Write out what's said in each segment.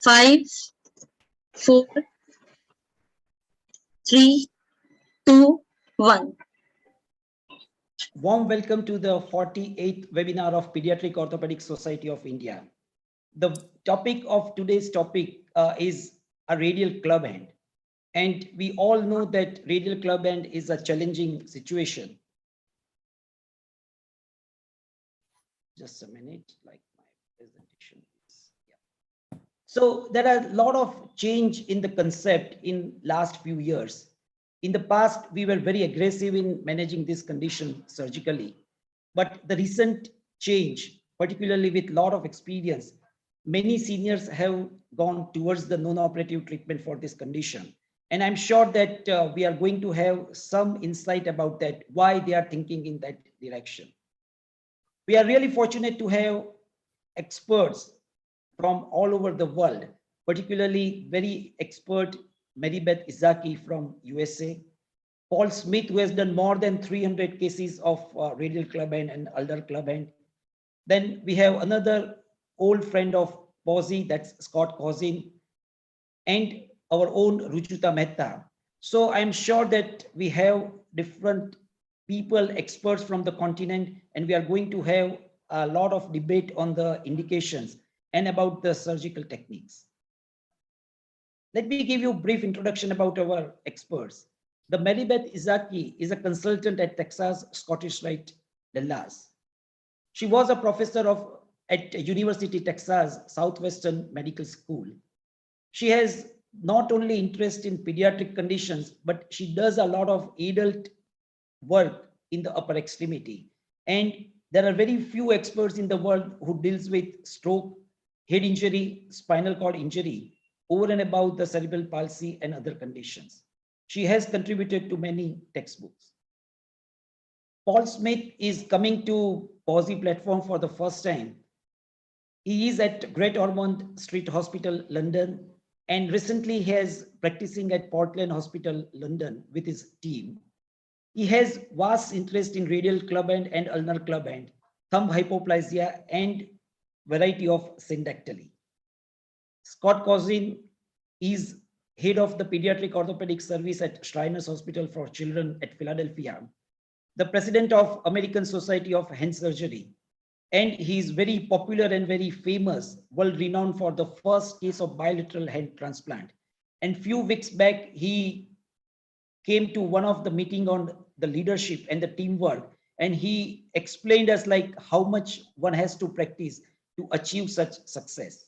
5, 4, 3, 2, 1. Warm welcome to the 48th webinar of Pediatric Orthopaedic Society of India. The topic of today's topic is a radial club hand. And we all know that radial club hand is a challenging situation. Just a minute, like my presentation is, yeah. So there are a lot of change in the concept in last few years. In the past, we were very aggressive in managing this condition surgically, but the recent change, particularly with a lot of experience, many seniors have gone towards the non-operative treatment for this condition. And I'm sure that we are going to have some insight about that, why they are thinking in that direction. We are really fortunate to have experts from all over the world, particularly very expert Marybeth Ezaki from USA, Paul Smith, who has done more than 300 cases of radial club hand and ulnar club hand. Then we have another old friend of POSI, that's Scott Kozin, and our own Rujuta Mehta. So I'm sure that we have different people, experts from the continent, and we are going to have a lot of debate on the indications and about the surgical techniques. Let me give you a brief introduction about our experts. The Marybeth Ezaki is a consultant at Texas Scottish Rite, Dallas. She was a professor at University Texas Southwestern Medical School. She has not only interest in pediatric conditions, but she does a lot of adult work in the upper extremity. And there are very few experts in the world who deals with stroke, head injury, spinal cord injury, over and above the cerebral palsy and other conditions. She has contributed to many textbooks. Paul Smith is coming to POSI platform for the first time. He is at Great Ormond Street Hospital, London, and recently he is practicing at Portland Hospital, London with his team. He has vast interest in radial club hand and ulnar club hand, thumb hypoplasia, and variety of syndactyly. Scott Kozin is head of the Pediatric Orthopedic Service at Shriners Hospital for Children at Philadelphia, the president of American Society of Hand Surgery, and he is very popular and very famous, world renowned for the first case of bilateral hand transplant. And few weeks back, he came to one of the meeting on the leadership and the teamwork, and he explained us like how much one has to practice to achieve such success.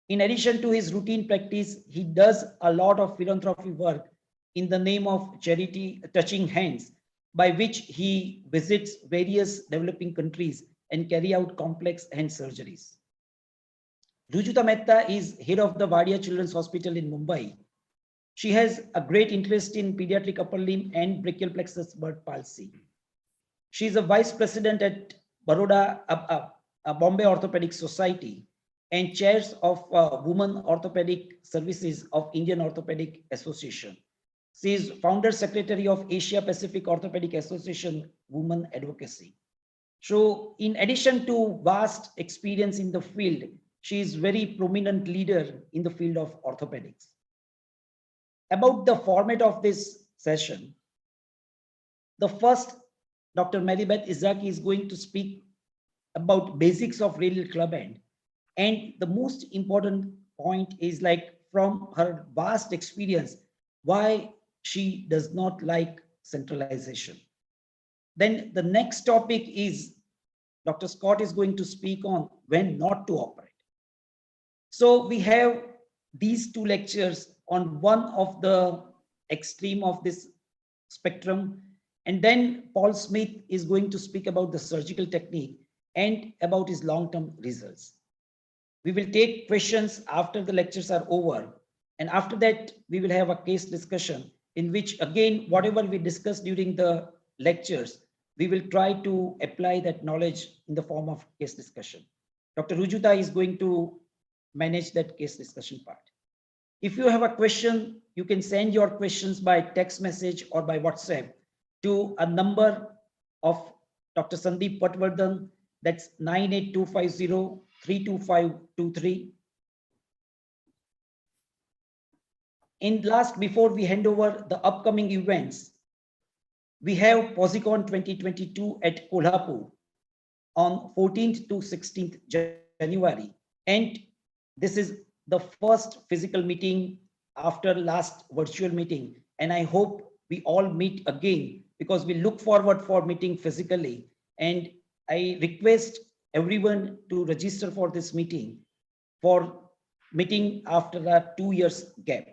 In addition to his routine practice, he does a lot of philanthropy work in the name of charity Touching Hands, by which he visits various developing countries and carry out complex hand surgeries. Rujuta Mehta is head of the Wadia Children's Hospital in Mumbai. She has a great interest in pediatric upper limb and brachial plexus bird palsy. She is a vice president at Bombay Orthopaedic Society and chairs of Women Orthopedic Services of Indian Orthopedic Association. She is founder secretary of Asia Pacific Orthopedic Association Women Advocacy. So in addition to vast experience in the field, she is very prominent leader in the field of orthopedics. About the format of this session, the first, Dr. Marybeth Ezaki is going to speak about basics of radial club hand. And the most important point is like from her vast experience, why she does not like centralization. Then the next topic is Dr. Scott is going to speak on when not to operate. So we have these two lectures on one of the extreme of this spectrum. And then Paul Smith is going to speak about the surgical technique and about his long-term results. We will take questions after the lectures are over. And after that, we will have a case discussion in which, again, whatever we discuss during the lectures, we will try to apply that knowledge in the form of case discussion. Dr. Rujuta is going to manage that case discussion part. If you have a question, you can send your questions by text message or by WhatsApp to a number of Dr. Sandeep Patwardhan, that's 98250-32523. before we hand over the upcoming events, we have POSICON 2022 at Kolhapur on 14th to 16th January. And this is the first physical meeting after last virtual meeting. And I hope we all meet again, because we look forward for meeting physically. And I request everyone to register for this meeting, for meeting after a 2 years gap.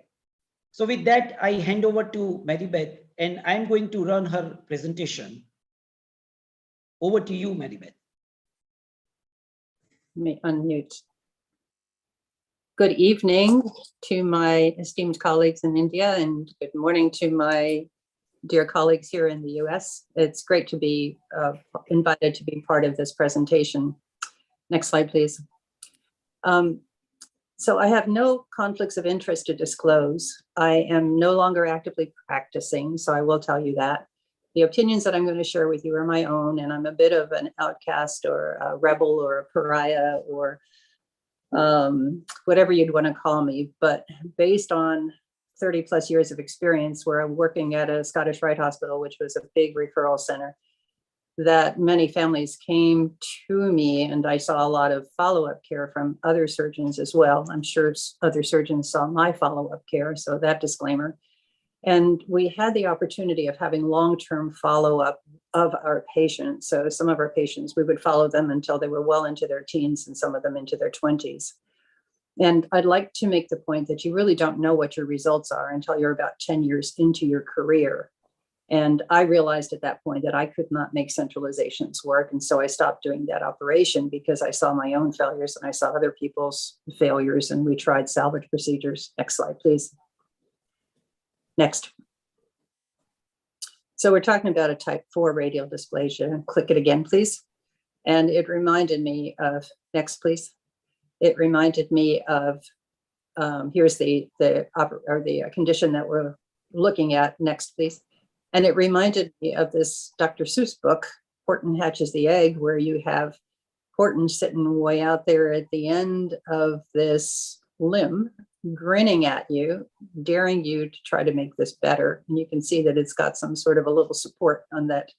So with that, I hand over to Marybeth, and I'm going to run her presentation. Over to you, Marybeth. Let me unmute. Good evening to my esteemed colleagues in India, and good morning to my dear colleagues here in the US. It's great to be invited to be part of this presentation. Next slide, please. So I have no conflicts of interest to disclose. I am no longer actively practicing, so I will tell you that. The opinions that I'm going to share with you are my own, and I'm a bit of an outcast or a rebel or a pariah or whatever you'd want to call me. But based on 30 plus years of experience where I'm working at a Scottish Rite Hospital, which was a big referral center, that many families came to me, and I saw a lot of follow-up care from other surgeons as well. I'm sure other surgeons saw my follow-up care, so that disclaimer. And we had the opportunity of having long-term follow-up of our patients. So some of our patients, we would follow them until they were well into their teens, and some of them into their 20s. And I'd like to make the point that you really don't know what your results are until you're about 10 years into your career. And I realized at that point that I could not make centralizations work. And so I stopped doing that operation because I saw my own failures and I saw other people's failures, and we tried salvage procedures. Next slide, please. Next. So we're talking about a type 4 radial dysplasia. Click it again, please. And it reminded me of, next, please. It reminded me of, here's the condition that we're looking at. Next, please. And it reminded me of this Dr. Seuss book, Horton Hatches the Egg, where you have Horton sitting way out there at the end of this limb, grinning at you, daring you to try to make this better. And you can see that it's got some sort of a little support on that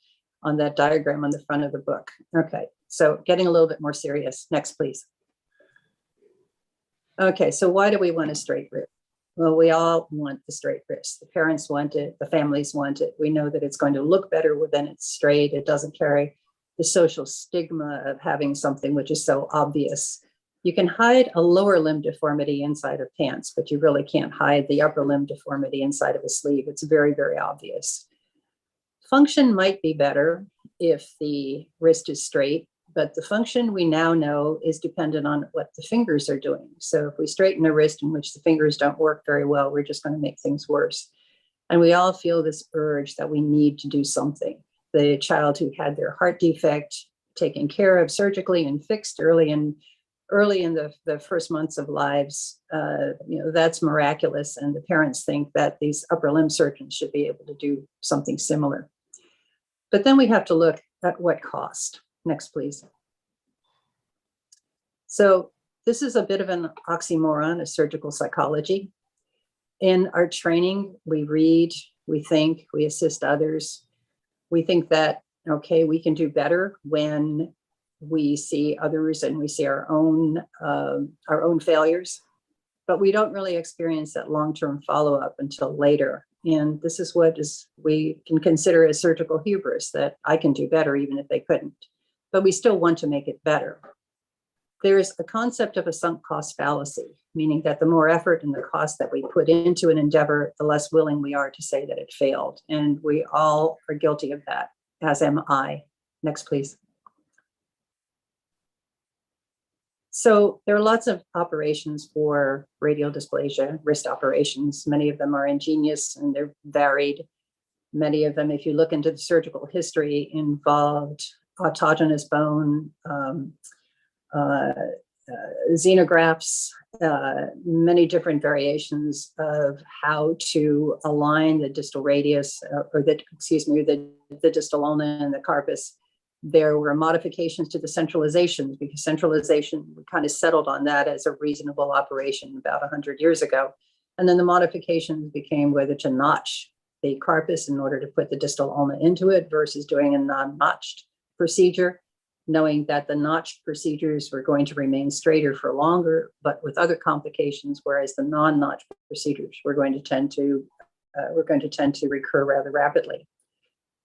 diagram on the front of the book. Okay, so getting a little bit more serious. Next, please. Okay, so why do we want a straight rib? Well, we all want the straight wrist. The parents want it, the families want it. We know that it's going to look better when it's straight. It doesn't carry the social stigma of having something which is so obvious. You can hide a lower limb deformity inside of pants, but you really can't hide the upper limb deformity inside of a sleeve. It's very, very obvious. Function might be better if the wrist is straight, but the function we now know is dependent on what the fingers are doing. So if we straighten a wrist in which the fingers don't work very well, we're just going to make things worse. And we all feel this urge that we need to do something. The child who had their heart defect taken care of surgically and fixed early in the first months of lives, that's miraculous. And the parents think that these upper limb surgeons should be able to do something similar. But then we have to look at what cost. Next, please. So this is a bit of an oxymoron of surgical psychology. In our training, we read, we think, we assist others. We think that, okay, we can do better when we see others and we see our own failures, but we don't really experience that long-term follow-up until later. And this is what we can consider as surgical hubris, that I can do better even if they couldn't. But we still want to make it better. There's a concept of a sunk cost fallacy, meaning that the more effort and the cost that we put into an endeavor, the less willing we are to say that it failed. And we all are guilty of that, as am I. Next, please. So there are lots of operations for radial dysplasia, wrist operations. Many of them are ingenious and they're varied. Many of them, if you look into the surgical history, involved autogenous bone, xenografts, many different variations of how to align the distal radius, the distal ulna and the carpus. There were modifications to the centralization, because centralization, we kind of settled on that as a reasonable operation about 100 years ago. And then the modifications became whether to notch the carpus in order to put the distal ulna into it versus doing a non-notched procedure, knowing that the notched procedures were going to remain straighter for longer, but with other complications, whereas the non-notched procedures were going to tend to recur rather rapidly.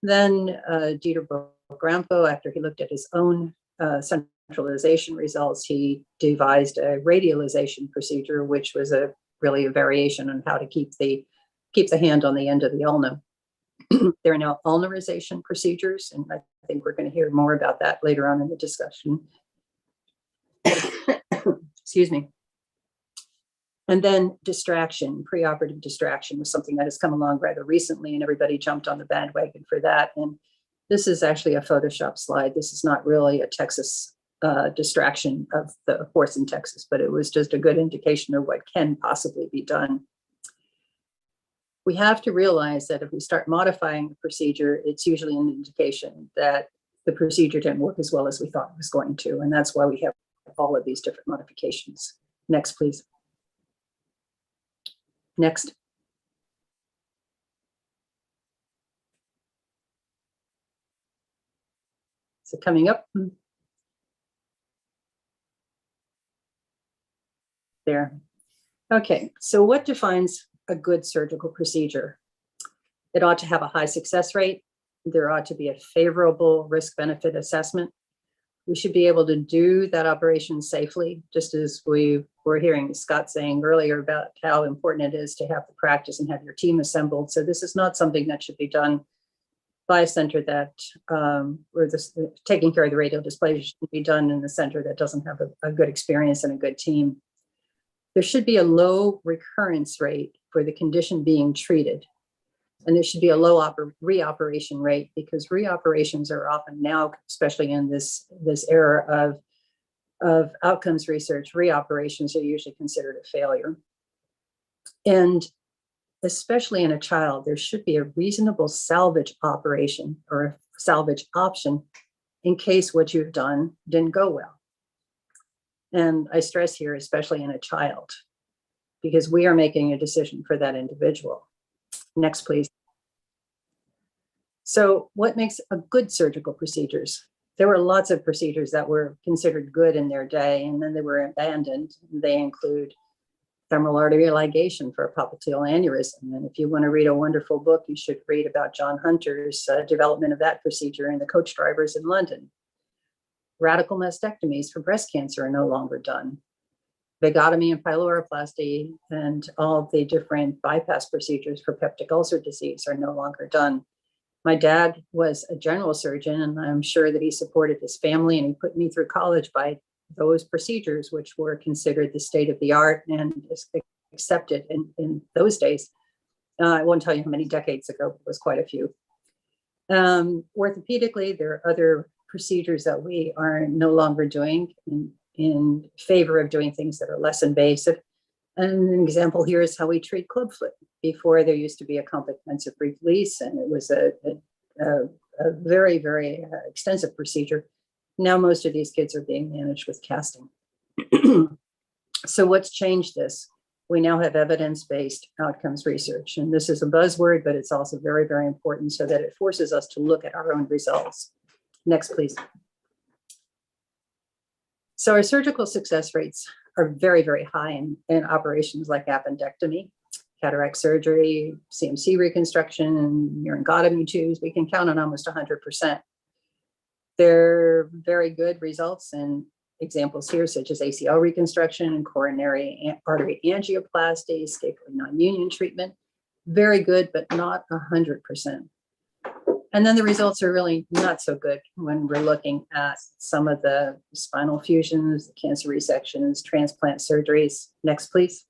Then Dieter Grampo, after he looked at his own centralization results, he devised a radialization procedure, which was really a variation on how to keep the hand on the end of the ulna. There are now ulnarization procedures, and I think we're going to hear more about that later on in the discussion. Excuse me. And then distraction, preoperative distraction was something that has come along rather recently, and everybody jumped on the bandwagon for that. And this is actually a Photoshop slide. This is not really a Texas distraction of the horse in Texas, but it was just a good indication of what can possibly be done. We have to realize that if we start modifying the procedure, it's usually an indication that the procedure didn't work as well as we thought it was going to. And that's why we have all of these different modifications. Next, please. Next. So coming up. There. Okay, so what defines a good surgical procedure? It ought to have a high success rate. There ought to be a favorable risk-benefit assessment. We should be able to do that operation safely, just as we were hearing Scott saying earlier about how important it is to have the practice and have your team assembled. So this is not something that should be done by a center that, taking care of the radial dysplasia should be done in a center that doesn't have a good experience and a good team. There should be a low recurrence rate for the condition being treated. And there should be a low reoperation rate, because reoperations are often now, especially in this era of outcomes research, reoperations are usually considered a failure. And especially in a child, there should be a reasonable salvage operation or a salvage option in case what you've done didn't go well. And I stress here, especially in a child, because we are making a decision for that individual. Next, please. So what makes a good surgical procedures? There were lots of procedures that were considered good in their day, and then they were abandoned. They include femoral artery ligation for a popliteal aneurysm. And if you want to read a wonderful book, you should read about John Hunter's development of that procedure and the coach drivers in London. Radical mastectomies for breast cancer are no longer done. Vagotomy and pyloroplasty and all of the different bypass procedures for peptic ulcer disease are no longer done. My dad was a general surgeon, and I'm sure that he supported his family, and he put me through college by those procedures, which were considered the state of the art and accepted in those days. I won't tell you how many decades ago, but it was quite a few. Orthopedically, there are other procedures that we are no longer doing in favor of doing things that are less invasive. And an example here is how we treat club foot. Before, there used to be a comprehensive release, and it was a very, very extensive procedure. Now most of these kids are being managed with casting. So what's changed this? We now have evidence-based outcomes research, and this is a buzzword, but it's also very, very important so that it forces us to look at our own results. Next, please. So our surgical success rates are very, very high in operations like appendectomy, cataract surgery, CMC reconstruction, and uringotomy tubes. We can count on almost 100%. They're very good results in examples here, such as ACL reconstruction and coronary artery angioplasty, scapular non-union treatment. Very good, but not 100%. And then the results are really not so good when we're looking at some of the spinal fusions, the cancer resections, transplant surgeries. Next, please.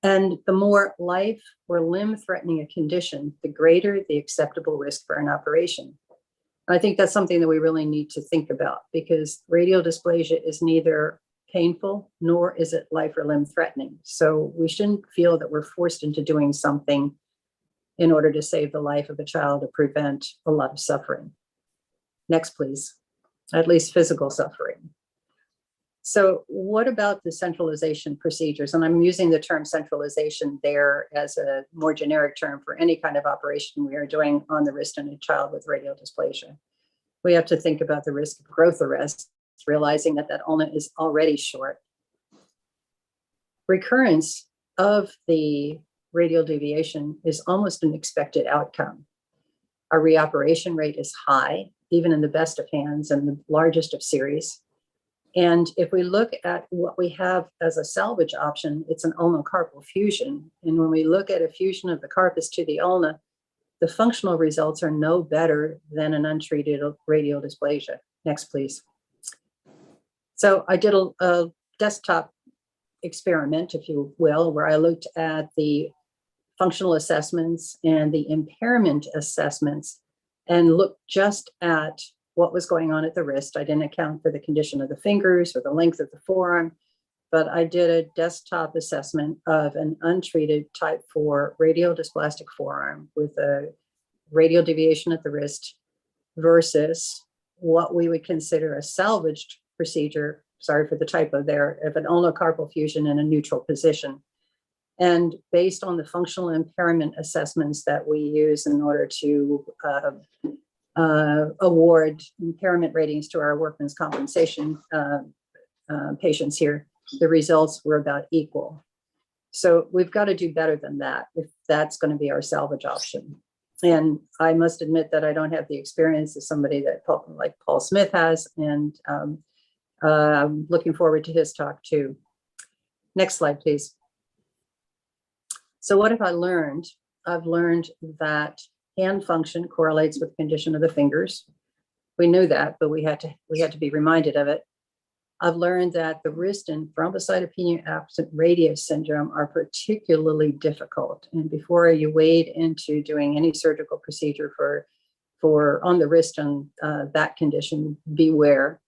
And the more life or limb-threatening a condition, the greater the acceptable risk for an operation. I think that's something that we really need to think about, because radial dysplasia is neither painful nor is it life or limb-threatening. So we shouldn't feel that we're forced into doing something in order to save the life of a child or prevent a lot of suffering. Next, please. At least physical suffering. So what about the centralization procedures? And I'm using the term centralization there as a more generic term for any kind of operation we are doing on the wrist in a child with radial dysplasia. We have to think about the risk of growth arrest, realizing that that ulna is already short. Recurrence of the radial deviation is almost an expected outcome. Our reoperation rate is high, even in the best of hands and the largest of series. And if we look at what we have as a salvage option, it's an ulnocarpal fusion. And when we look at a fusion of the carpus to the ulna, the functional results are no better than an untreated radial dysplasia. Next, please. So I did a desktop experiment, if you will, where I looked at the functional assessments and the impairment assessments and looked just at what was going on at the wrist. I didn't account for the condition of the fingers or the length of the forearm, but I did a desktop assessment of an untreated type 4 radial dysplastic forearm with a radial deviation at the wrist versus what we would consider a salvaged procedure, sorry for the typo there, of an ulnocarpal fusion in a neutral position. And based on the functional impairment assessments that we use in order to award impairment ratings to our workman's compensation patients here, the results were about equal. So we've got to do better than that if that's going to be our salvage option. And I must admit that I don't have the experience of somebody that like Paul Smith has, and I'm looking forward to his talk too. Next slide, please. So what have I learned? I've learned that hand function correlates with condition of the fingers. We knew that, but we had to be reminded of it. I've learned that the wrist and thrombocytopenia absent radius syndrome are particularly difficult. And before you wade into doing any surgical procedure for on the wrist on that condition, beware.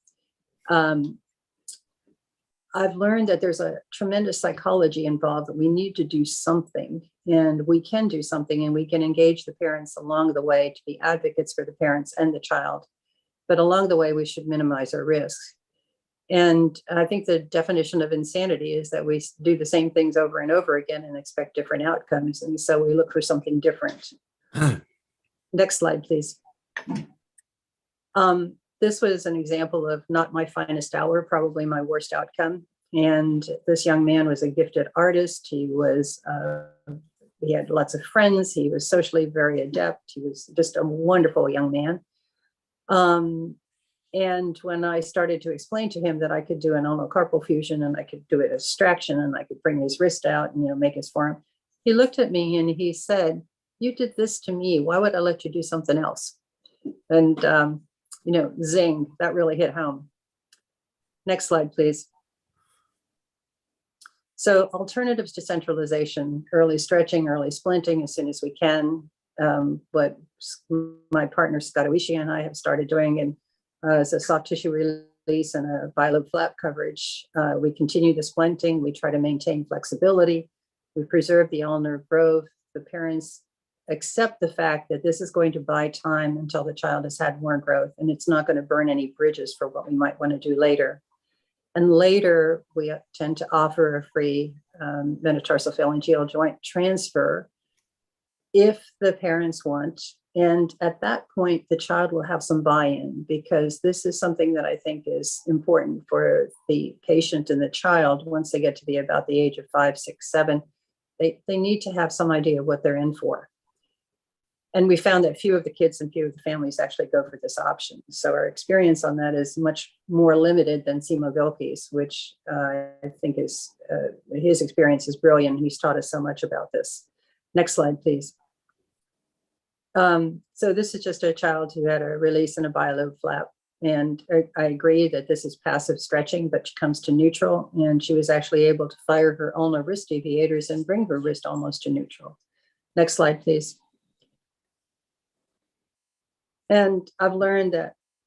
I've learned that there's a tremendous psychology involved, that we need to do something, and we can do something, and we can engage the parents along the way to be advocates for the parents and the child. But along the way, we should minimize our risks. And I think the definition of insanity is that we do the same things over and over again and expect different outcomes. And so we look for something different. Next slide, please. This was an example of not my finest hour, probably my worst outcome. And this young man was a gifted artist. He had lots of friends. He was socially very adept. He was just a wonderful young man. And when I started to explain to him that I could do an ulnocarpal fusion and I could do it as extraction and I could bring his wrist out and make his forearm, he looked at me and he said, "You did this to me. Why would I let you do something else?" And zing, that really hit home. Next slide, please. So alternatives to centralization: early stretching, early splinting as soon as we can. What my partner Scott Oishi and I have started doing, and as a soft tissue release and a bilobe flap coverage, we continue the splinting. We try to maintain flexibility. We preserve the ulnar growth. The parents accept the fact that this is going to buy time until the child has had more growth, and it's not going to burn any bridges for what we might want to do later. And later, we tend to offer a free metatarsophalangeal joint transfer if the parents want. And at that point, the child will have some buy-in, because this is something that I think is important for the patient and the child. Once they get to be about the age of 5, 6, 7, they need to have some idea of what they're in for. And we found that few of the kids and few of the families actually go for this option. So our experience on that is much more limited than Simo Vilke's, which I think is, his experience is brilliant. He's taught us so much about this. Next slide, please. So this is just a child who had a release in a bilobe flap. And I agree that this is passive stretching, but she comes to neutral, and she was actually able to fire her ulnar wrist deviators and bring her wrist almost to neutral. Next slide, please. And I've learned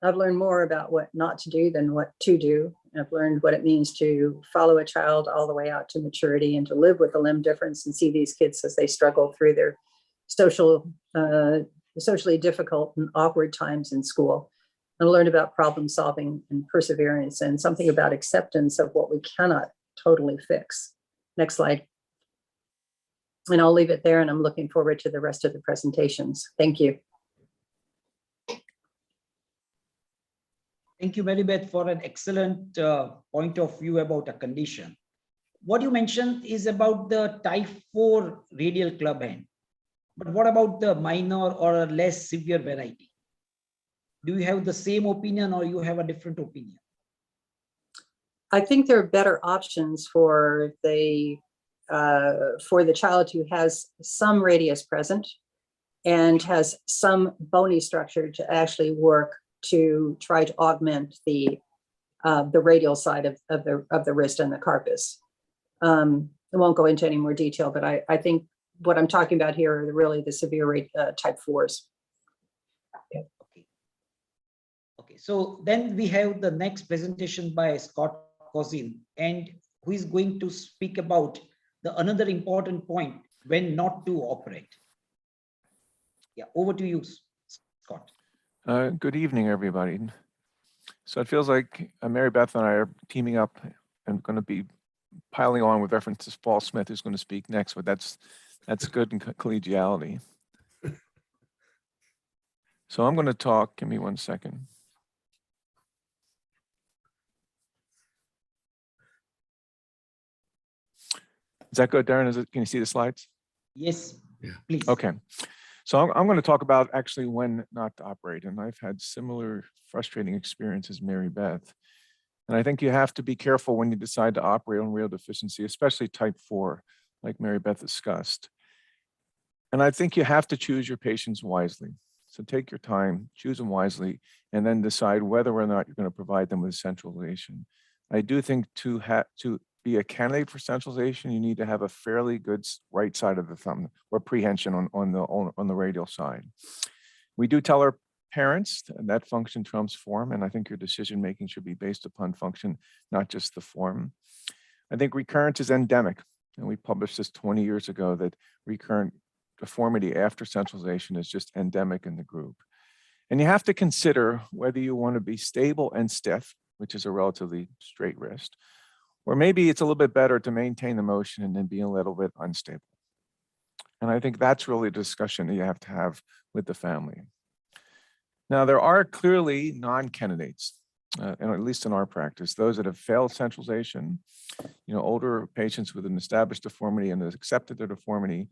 more about what not to do than what to do. I've learned what it means to follow a child all the way out to maturity and to live with a limb difference and see these kids as they struggle through their socially difficult and awkward times in school. and learned about problem solving and perseverance, and something about acceptance of what we cannot totally fix. Next slide. And I'll leave it there, and I'm looking forward to the rest of the presentations. Thank you. Thank you, Marybeth, for an excellent point of view about a condition. What you mentioned is about the type 4 radial clubhand. But what about the minor or a less severe variety? Do you have the same opinion or you have a different opinion? I think there are better options for the child who has some radius present and has some bony structure to actually work to try to augment the radial side of the wrist and the carpus. I won't go into any more detail, but I think what I'm talking about here are really the severe type 4s. Okay, so then we have the next presentation by Scott Kozin, and who is going to speak about another important point when not to operate. Yeah, over to you, Scott. Good evening, everybody. So it feels like Marybeth and I are teaming up and going to be piling on with reference to Paul Smith, who's going to speak next, but that's good in collegiality. So I'm going to talk, give me 1 second. Is that good, Dhiren? Can you see the slides? Yes, yeah, please. Okay. So I'm going to talk about actually when not to operate. And I've had similar frustrating experiences, Marybeth. And I think you have to be careful when you decide to operate on renal deficiency, especially type 4, like Marybeth discussed. And I think you have to choose your patients wisely. So take your time, choose them wisely, and then decide whether or not you're going to provide them with centralization. I do think to be a candidate for centralization, you need to have a fairly good right side of the thumb or prehension on the radial side. We do tell our parents that function trumps form, and I think your decision making should be based upon function, not just the form. I think recurrence is endemic, and we published this 20 years ago that recurrent deformity after centralization is just endemic in the group. And you have to consider whether you want to be stable and stiff, which is a relatively straight wrist, or maybe it's a little bit better to maintain the motion and then be a little bit unstable. And I think that's really a discussion that you have to have with the family. Now, there are clearly non-candidates, and at least in our practice, those that have failed centralization, older patients with an established deformity and have accepted their deformity.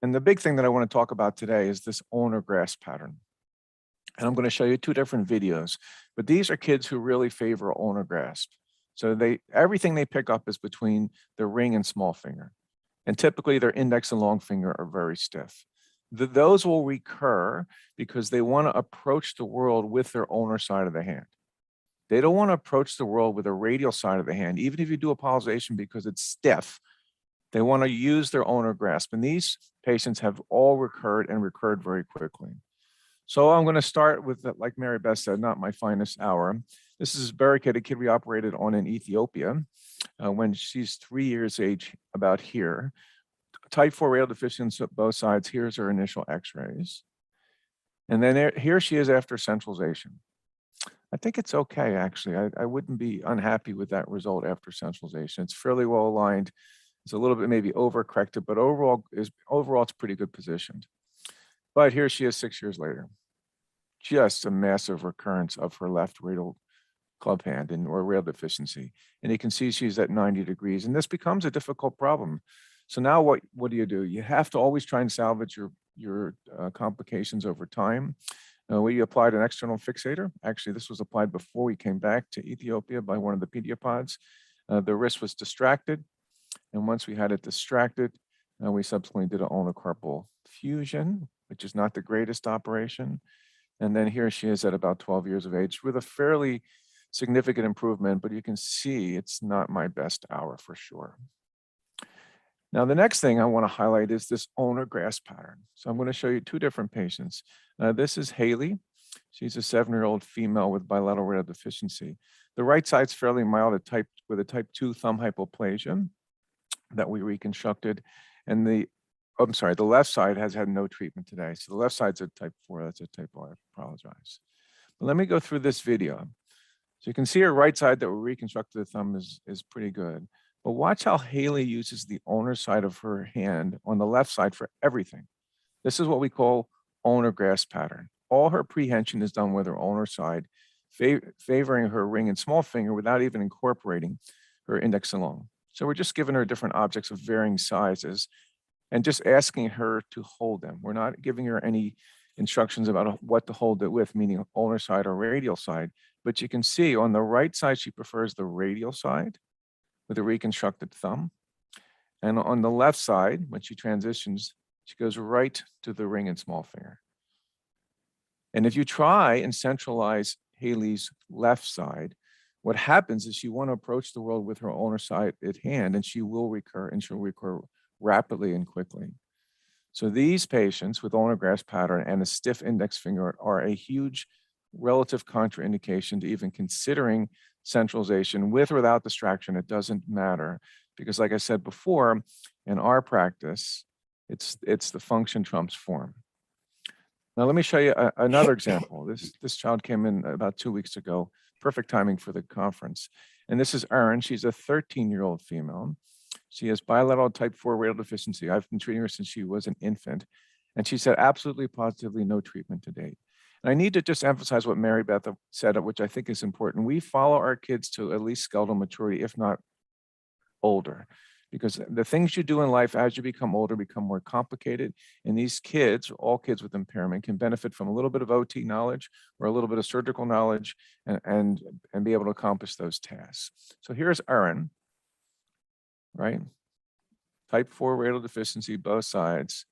And the big thing that I want to talk about today is this ulnar grasp pattern. And I'm going to show you 2 different videos, but these are kids who really favor ulnar grasp. So everything they pick up is between the ring and small finger. And typically their index and long finger are very stiff. Those will recur because they want to approach the world with their ulnar side of the hand. They don't want to approach the world with a radial side of the hand, even if you do a polarization because it's stiff. They want to use their ulnar grasp. And these patients have all recurred and recurred very quickly. So I'm going to start with, like Marybeth said, not my finest hour. This is Barricade, a kid we operated on in Ethiopia when she's 3 years age, about here. Type 4 radial deficiency at both sides. Here's her initial x-rays. And then here she is after centralization. I think it's okay, actually. I wouldn't be unhappy with that result after centralization. It's fairly well aligned. It's a little bit maybe overcorrected, but overall it's pretty good positioned. But here she is 6 years later. Just a massive recurrence of her left radial club hand or radial deficiency. And you can see she's at 90 degrees. And this becomes a difficult problem. So now what do? You have to always try and salvage your complications over time. We applied an external fixator. Actually, this was applied before we came back to Ethiopia by one of the pediopods. The wrist was distracted. And once we had it distracted, we subsequently did an ulnar carpal fusion, which is not the greatest operation. And then here she is at about 12 years of age with a fairly significant improvement, but you can see it's not my best hour for sure. Now, the next thing I want to highlight is this ulnar grasp pattern. So I'm going to show you 2 different patients. This is Haley. She's a 7-year-old female with bilateral radial deficiency. The right side's fairly mild with a type 2 thumb hypoplasia that we reconstructed. And the left side has had no treatment today. So the left side's a type 4, that's a type 4, I apologize. Let me go through this video. So you can see her right side that we reconstructed the thumb is pretty good. But watch how Haley uses the ulnar side of her hand on the left side for everything. This is what we call ulnar grasp pattern. All her prehension is done with her ulnar side, favoring her ring and small finger without even incorporating her index and long. So we're just giving her different objects of varying sizes and just asking her to hold them. We're not giving her any instructions about what to hold it with, meaning ulnar side or radial side. But you can see on the right side, she prefers the radial side with a reconstructed thumb. And on the left side, when she transitions, she goes right to the ring and small finger. And if you try and centralize Haley's left side, what happens is she want to approach the world with her ulnar side at hand, and she will recur, and she'll recur rapidly and quickly. So these patients with ulnar grasp pattern and a stiff index finger are a huge relative contraindication to even considering centralization with or without distraction. It doesn't matter, because like I said before, in our practice, it's the function trumps form. Now let me show you another example. This child came in about 2 weeks ago, perfect timing for the conference. And this is Erin. She's a 13-year-old female. She has bilateral type 4 radial deficiency. I've been treating her since she was an infant. And she said absolutely positively no treatment to date. And I need to just emphasize what Marybeth said, which I think is important. We follow our kids to at least skeletal maturity, if not older, because the things you do in life as you become older become more complicated. And these kids, all kids with impairment, can benefit from a little bit of OT knowledge or a little bit of surgical knowledge and be able to accomplish those tasks. So here's Erin, right? Type 4 radial deficiency, both sides.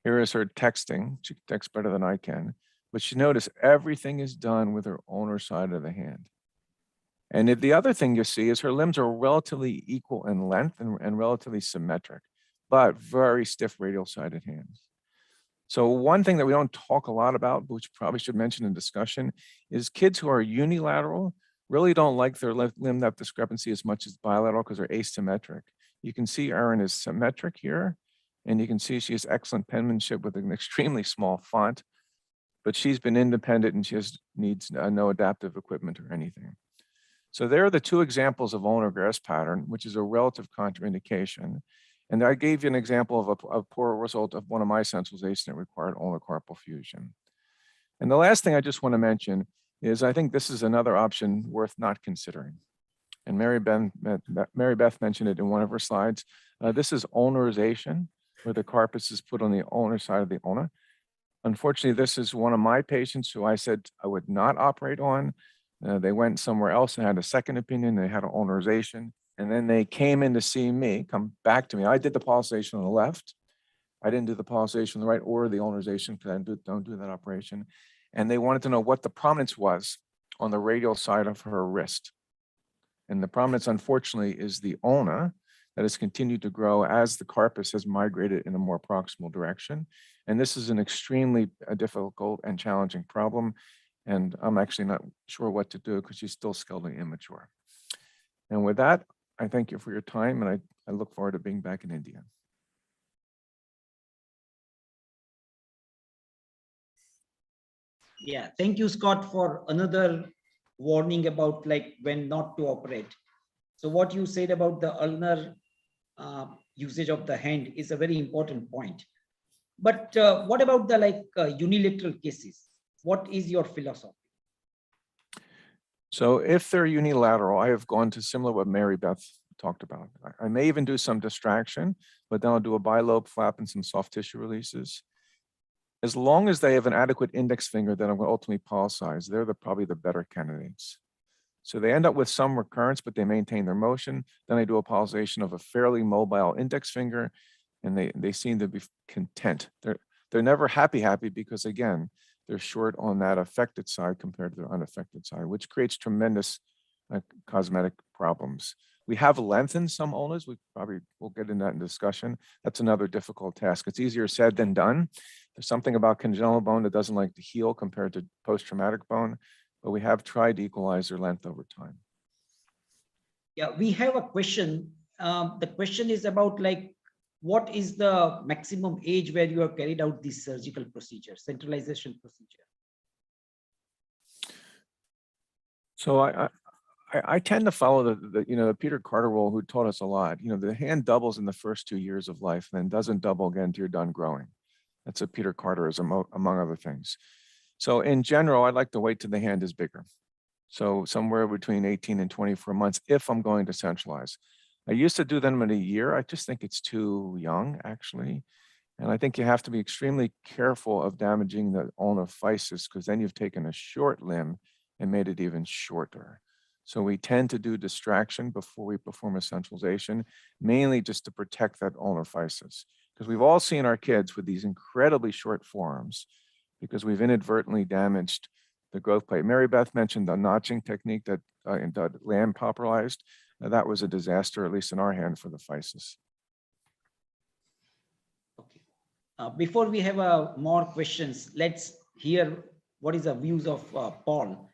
Here is her texting. She can text better than I can. But you notice everything is done with her ulnar side of the hand. And if the other thing you see is her limbs are relatively equal in length and relatively symmetric, but very stiff radial sided hands. So one thing that we don't talk a lot about, but which probably should mention in discussion, is kids who are unilateral really don't like their limb depth discrepancy as much as bilateral because they're asymmetric. You can see Erin is symmetric here, and you can see she has excellent penmanship with an extremely small font, but she's been independent and she needs no adaptive equipment or anything. So there are the two examples of ulnar grasp pattern, which is a relative contraindication. And I gave you an example of a poor result of one of my centralization that required ulnar carpal fusion. And the last thing I just want to mention is I think this is another option worth not considering. And Marybeth mentioned it in one of her slides. This is ulnarization, where the carpus is put on the ulnar side of the ulna. Unfortunately, this is one of my patients who I said I would not operate on. They went somewhere else and had a second opinion. They had an ulnarization. And then they came in to see me, come back to me. I did the pulsation on the left. I didn't do the pulsation on the right or the ulnarization because I don't do that operation. And they wanted to know what the prominence was on the radial side of her wrist. And the prominence, unfortunately, is the ulna that has continued to grow as the carpus has migrated in a more proximal direction. And this is an extremely difficult and challenging problem. And I'm actually not sure what to do because she's still skeletally immature. And with that, I thank you for your time, and I look forward to being back in India. Yeah, thank you, Scott, for another warning about like when not to operate. So what you said about the ulnar usage of the hand is a very important point. But what about the unilateral cases? What is your philosophy? So if they're unilateral, I have gone to similar what Marybeth talked about. I may even do some distraction, but then I'll do a bilobe flap and some soft tissue releases. As long as they have an adequate index finger that I'm going to ultimately pulsize, they're probably the better candidates. So they end up with some recurrence, but they maintain their motion. Then I do a pulsation of a fairly mobile index finger, and they seem to be content. They're never happy because again, they're short on that affected side compared to their unaffected side, which creates tremendous cosmetic problems. We have lengthened some ulnas. We'll get into that in discussion. That's another difficult task. It's easier said than done. There's something about congenital bone that doesn't like to heal compared to post-traumatic bone, but we have tried to equalize their length over time. Yeah, we have a question. The question is about what is the maximum age where you have carried out this surgical procedure, centralization procedure? So I tend to follow the Peter Carter rule, who taught us a lot. The hand doubles in the first 2 years of life, and then doesn't double again until you're done growing. That's a Peter Carterism, among other things. So in general, I'd like to wait till the hand is bigger. So somewhere between 18 and 24 months, if I'm going to centralize. I used to do them in a year. I just think it's too young, actually. And I think you have to be extremely careful of damaging the ulnar physis, because then you've taken a short limb and made it even shorter. So we tend to do distraction before we perform a centralization, mainly just to protect that ulnar physis. Because we've all seen our kids with these incredibly short forearms because we've inadvertently damaged the growth plate. Marybeth mentioned the notching technique that Lamb popularized. That was a disaster, at least in our hand, for the physis. Okay. Before we have more questions, let's hear what is the views of Paul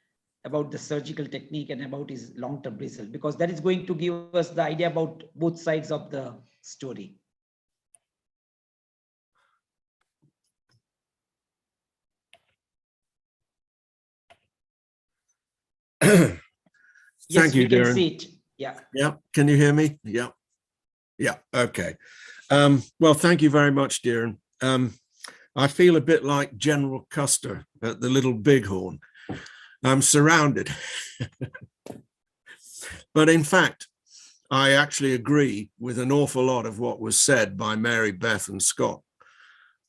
about the surgical technique and about his long-term result, because that is going to give us the idea about both sides of the story. Yes, Thank you, we can Dhiren. see it. Yeah. Yeah. Can you hear me? Yeah. Yeah. Okay. Well, thank you very much, Dhiren. I feel a bit like General Custer at the Little Bighorn. I'm surrounded. But in fact, I actually agree with an awful lot of what was said by Marybeth and Scott.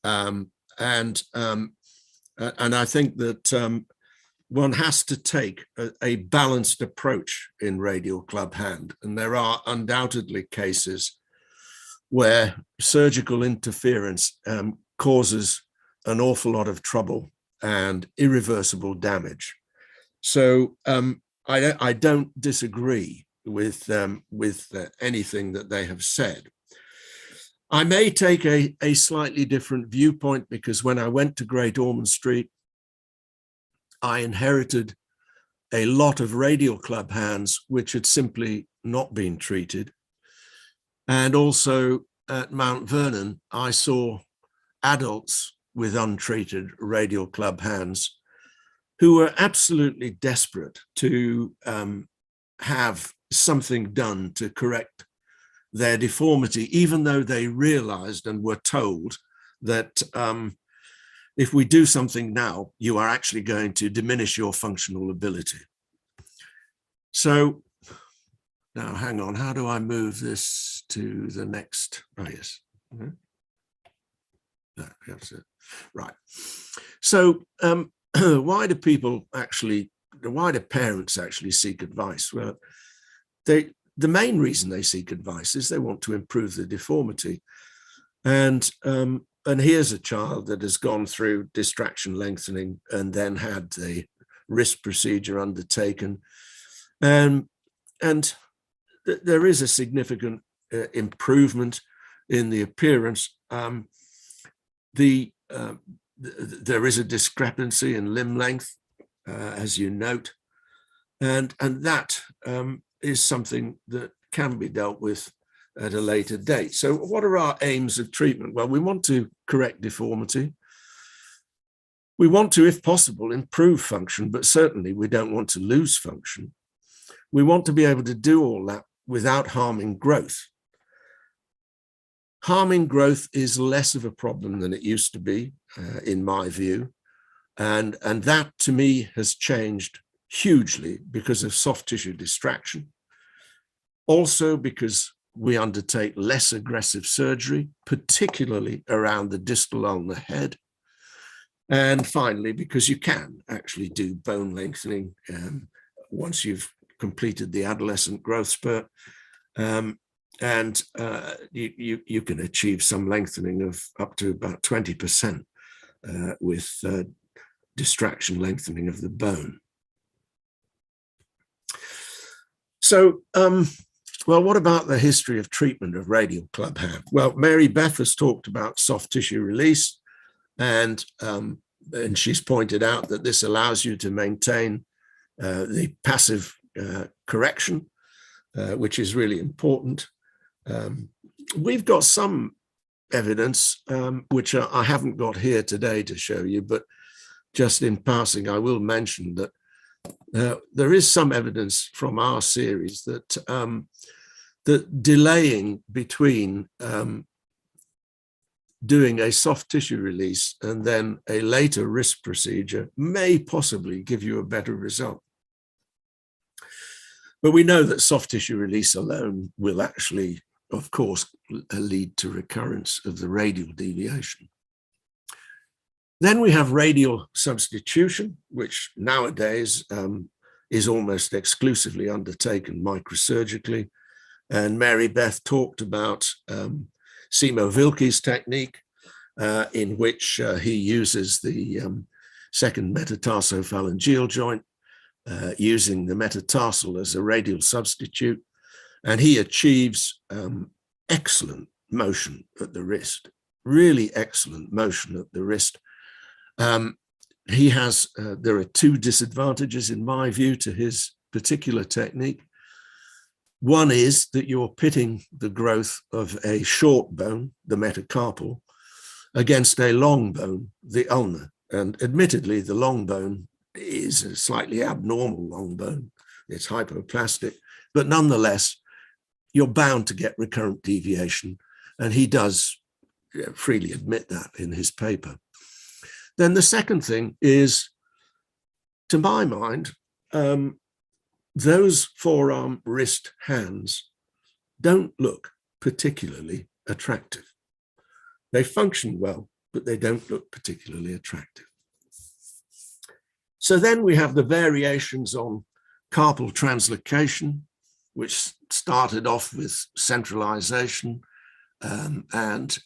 And I think that one has to take a balanced approach in radial club hand. And there are undoubtedly cases where surgical interference causes an awful lot of trouble and irreversible damage. So I don't disagree with anything that they have said. I may take a slightly different viewpoint, because when I went to Great Ormond Street, I inherited a lot of radial club hands which had simply not been treated. And also at Mount Vernon, I saw adults with untreated radial club hands who were absolutely desperate to have something done to correct their deformity, even though they realized and were told that if we do something now, you are actually going to diminish your functional ability. So now, hang on, how do I move this to the next? Oh, yes. Mm-hmm. That's it. Right. So why do parents actually seek advice? Well, the main reason they seek advice is they want to improve the deformity. And here's a child that has gone through distraction lengthening and then had the wrist procedure undertaken. And there is a significant improvement in the appearance. There is a discrepancy in limb length, as you note, and that is something that can be dealt with at a later date. So what are our aims of treatment? Well, we want to correct deformity. We want to, if possible, improve function, but certainly we don't want to lose function. We want to be able to do all that without harming growth. Harming growth is less of a problem than it used to be, in my view. And that, to me, has changed hugely because of soft tissue distraction. Also because we undertake less aggressive surgery, particularly around the distal ulnar head. And finally, because you can actually do bone lengthening once you've completed the adolescent growth spurt. And you can achieve some lengthening of up to about 20% with distraction lengthening of the bone. So, well, what about the history of treatment of radial club hand? Well, Marybeth has talked about soft tissue release, and she's pointed out that this allows you to maintain the passive correction, which is really important. We've got some evidence, which I haven't got here today to show you, but just in passing, I will mention that there is some evidence from our series that that delaying between doing a soft tissue release and then a later wrist procedure may possibly give you a better result. But we know that soft tissue release alone will actually, of course, lead to recurrence of the radial deviation. Then we have radial substitution, which nowadays is almost exclusively undertaken microsurgically. And Marybeth talked about Simo Wilke's technique, in which he uses the second metatarsophalangeal joint, using the metatarsal as a radial substitute. And he achieves excellent motion at the wrist, really excellent motion at the wrist. He has, there are two disadvantages in my view to his particular technique. One is that you're pitting the growth of a short bone, the metacarpal, against a long bone, the ulnar. And admittedly, the long bone is a slightly abnormal long bone. It's hypoplastic, but nonetheless, you're bound to get recurrent deviation. And he does freely admit that in his paper. Then the second thing is, to my mind, those forearm, wrist, hands don't look particularly attractive. They function well, but they don't look particularly attractive. So then we have the variations on carpal translocation, which started off with centralization and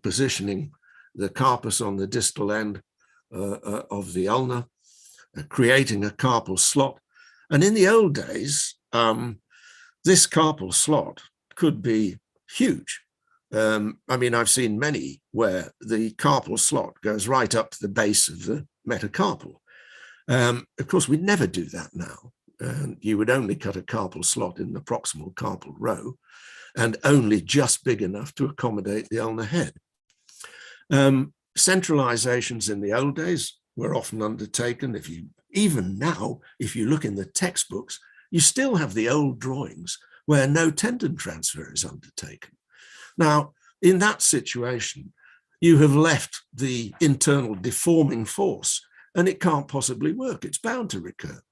positioning the carpus on the distal end of the ulnar, creating a carpal slot. And in the old days, this carpal slot could be huge. I mean, I've seen many where the carpal slot goes right up to the base of the metacarpal. Of course, we never do that now. You would only cut a carpal slot in the proximal carpal row and only just big enough to accommodate the ulnar head. Centralizations in the old days were often undertaken. Even now, if you look in the textbooks, you still have the old drawings where no tendon transfer is undertaken. Now, in that situation, you have left the internal deforming force and it can't possibly work. It's bound to recur.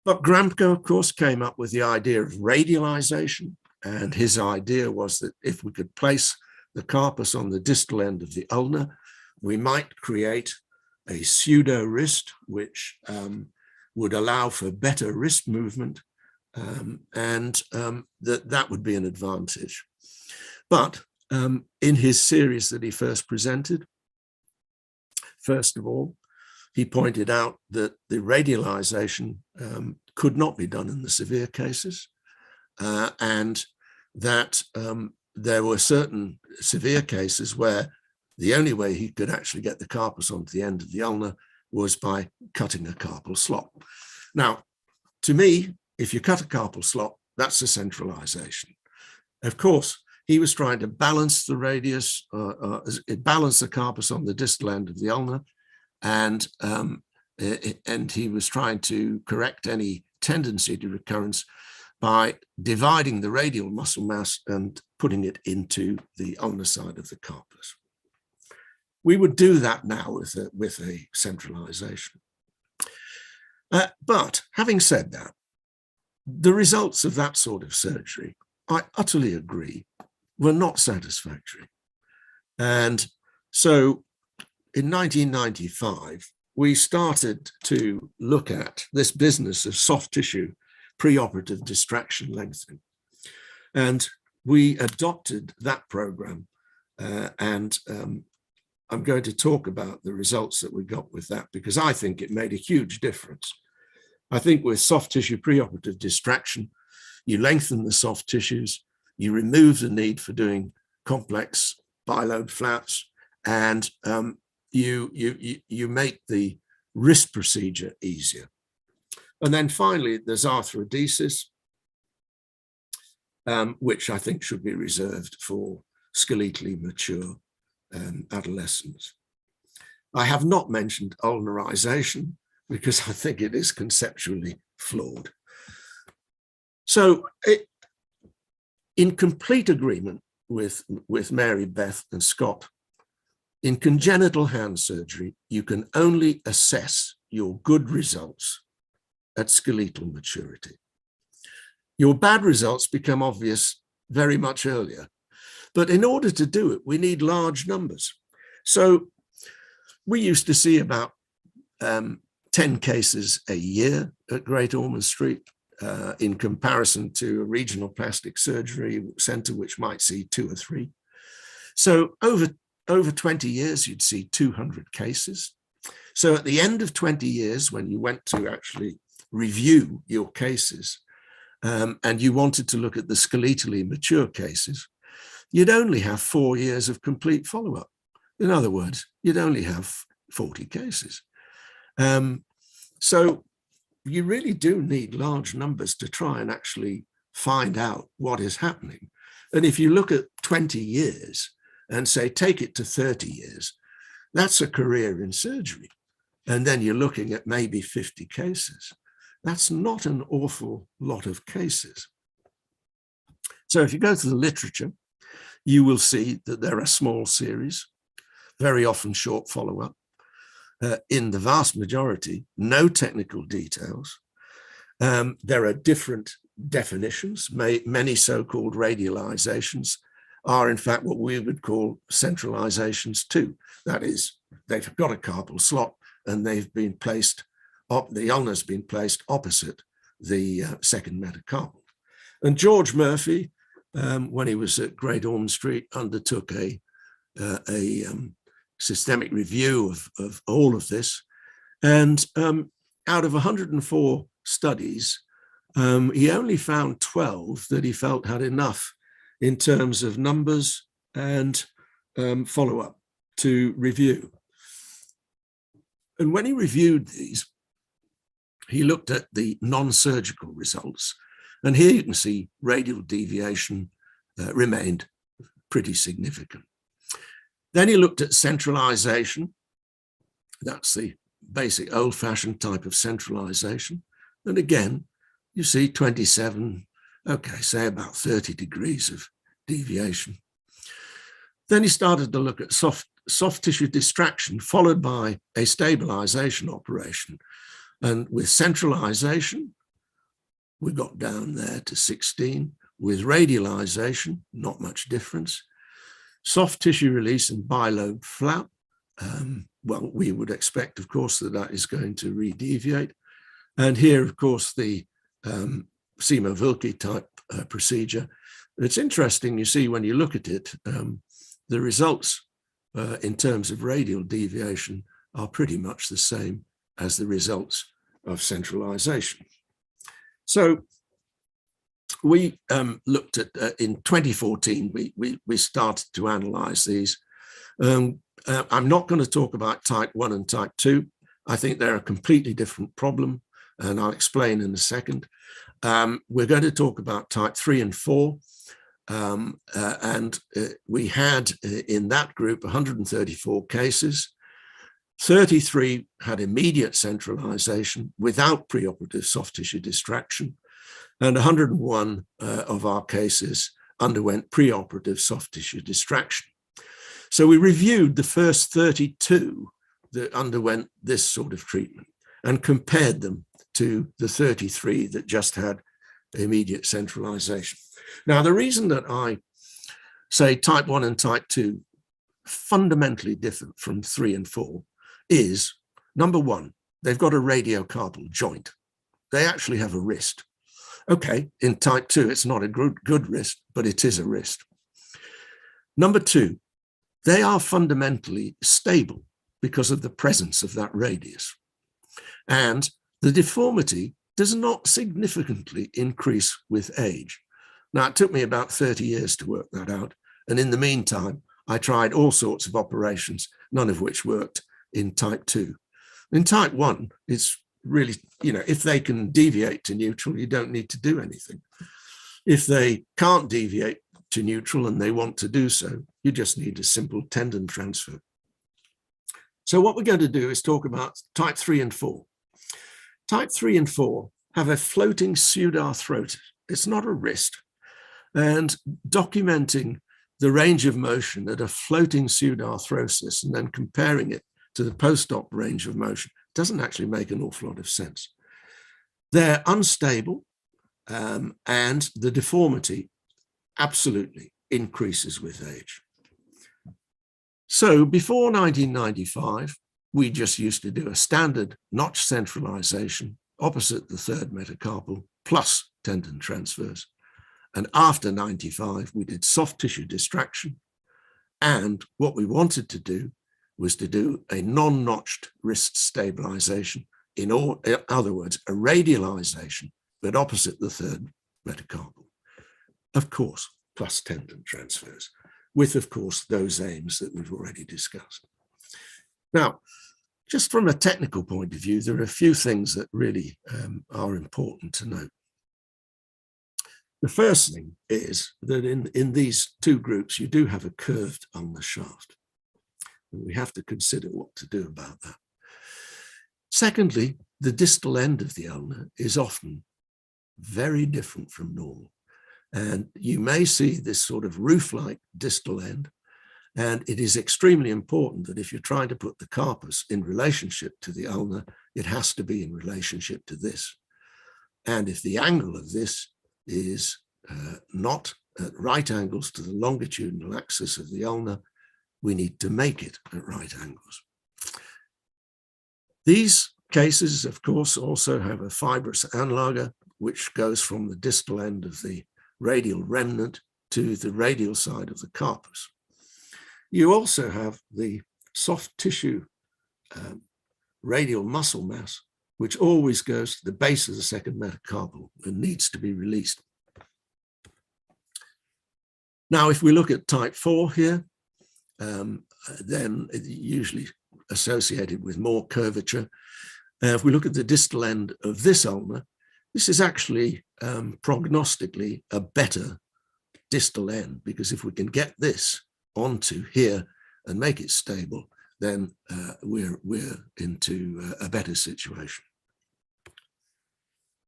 But Gramko, of course, came up with the idea of radialization. And his idea was that if we could place the carpus on the distal end of the ulnar, we might create a pseudo wrist, which would allow for better wrist movement, and that would be an advantage. But in his series that he first presented, first of all, he pointed out that the radialization could not be done in the severe cases, and that there were certain severe cases where the only way he could actually get the carpus onto the end of the ulnar was by cutting a carpal slot. Now, to me, if you cut a carpal slot, that's a centralization. Of course, he was trying to balance the radius, balance the carpus on the distal end of the ulnar, and he was trying to correct any tendency to recurrence by dividing the radial muscle mass and putting it into the ulnar side of the carpus. We would do that now with a centralization. But having said that, the results of that sort of surgery, I utterly agree, were not satisfactory. And so in 1995, we started to look at this business of soft tissue preoperative distraction lengthening. And we adopted that program, and I'm going to talk about the results that we got with that, because I think it made a huge difference. I think with soft tissue preoperative distraction, you lengthen the soft tissues, you remove the need for doing complex bilobe flaps, and you make the wrist procedure easier. And then finally, there's arthrodesis, which I think should be reserved for skeletally mature adolescents. I have not mentioned ulnarization, because I think it is conceptually flawed. So in complete agreement with Marybeth and Scott, in congenital hand surgery, you can only assess your good results at skeletal maturity. Your bad results become obvious very much earlier. But in order to do it, we need large numbers. So we used to see about 10 cases a year at Great Ormond Street, in comparison to a regional plastic surgery center, which might see 2 or 3. So over 20 years, you'd see 200 cases. So at the end of 20 years, when you went to actually review your cases, and you wanted to look at the skeletally mature cases, you'd only have 4 years of complete follow-up. In other words, you'd only have 40 cases. So you really do need large numbers to try and actually find out what is happening. And if you look at 20 years and say, take it to 30 years, that's a career in surgery. And then you're looking at maybe 50 cases. That's not an awful lot of cases. So if you go to the literature, you will see that there are small series, very often short follow-up. In the vast majority, no technical details. There are different definitions. Many so-called radializations are in fact what we would call centralizations too. That is, they've got a carpal slot and they've been placed, the ulnar's been placed opposite the second metacarpal. And George Murphy, when he was at Great Ormond Street, undertook a systemic review of all of this. And out of 104 studies, he only found 12 that he felt had enough in terms of numbers and follow-up to review. And when he reviewed these, he looked at the non-surgical results. And here you can see radial deviation remained pretty significant. Then he looked at centralization. That's the basic old-fashioned type of centralization. And again, you see 27, okay, say about 30 degrees of deviation. Then he started to look at soft tissue distraction, followed by a stabilization operation. And with centralization, we got down there to 16. With radialization, not much difference. Soft tissue release and bilobe flap, well, we would expect, of course, that that is going to re-deviate. And here, of course, the Simo-Wilke type procedure. It's interesting, you see, when you look at it, the results in terms of radial deviation are pretty much the same as the results of centralization. So we looked at, in 2014, we started to analyze these. I'm not going to talk about type 1 and type 2. I think they're a completely different problem, and I'll explain in a second. We're going to talk about type 3 and 4. We had in that group 134 cases. 33 had immediate centralization without preoperative soft tissue distraction, and 101 of our cases underwent preoperative soft tissue distraction. So we reviewed the first 32 that underwent this sort of treatment and compared them to the 33 that just had immediate centralization. Now, the reason that I say type 1 and type 2 fundamentally different from 3 and 4 is, number one, they've got a radiocarpal joint. They actually have a wrist. Okay, in type 2, it's not a good wrist, but it is a wrist. Number two, they are fundamentally stable because of the presence of that radius. And the deformity does not significantly increase with age. Now, it took me about 30 years to work that out. And in the meantime, I tried all sorts of operations, none of which worked in type 2. In type 1, it's really, you know, if they can deviate to neutral, you don't need to do anything. If they can't deviate to neutral and they want to do so, you just need a simple tendon transfer. So what we're going to do is talk about type 3 and 4. Type 3 and 4 have a floating pseudarthrosis. It's not a wrist. And documenting the range of motion at a floating pseudarthrosis and then comparing it to the post-op range of motion doesn't actually make an awful lot of sense. They're unstable, and the deformity absolutely increases with age. So before 1995, we just used to do a standard notch centralization opposite the third metacarpal plus tendon transfers. And after 95, we did soft tissue distraction. And what we wanted to do was to do a non-notched wrist stabilization. In other words, a radialization, but opposite the third metacarpal. Of course, plus tendon transfers, with, of course, those aims that we've already discussed. Now, just from a technical point of view, there are a few things that really are important to note. The first thing is that in these two groups, you do have a curved ulnar shaft. And we have to consider what to do about that. Secondly, the distal end of the ulnar is often very different from normal. And you may see this sort of roof-like distal end. And it is extremely important that if you're trying to put the carpus in relationship to the ulnar, it has to be in relationship to this. And if the angle of this is not at right angles to the longitudinal axis of the ulnar, we need to make it at right angles. These cases, of course, also have a fibrous anlager, which goes from the distal end of the radial remnant to the radial side of the carpus. You also have the soft tissue radial muscle mass, which always goes to the base of the second metacarpal and needs to be released. Now, if we look at type 4 here, then it's usually associated with more curvature. If we look at the distal end of this ulnar, this is actually prognostically a better distal end, because if we can get this onto here and make it stable, then we're into a better situation.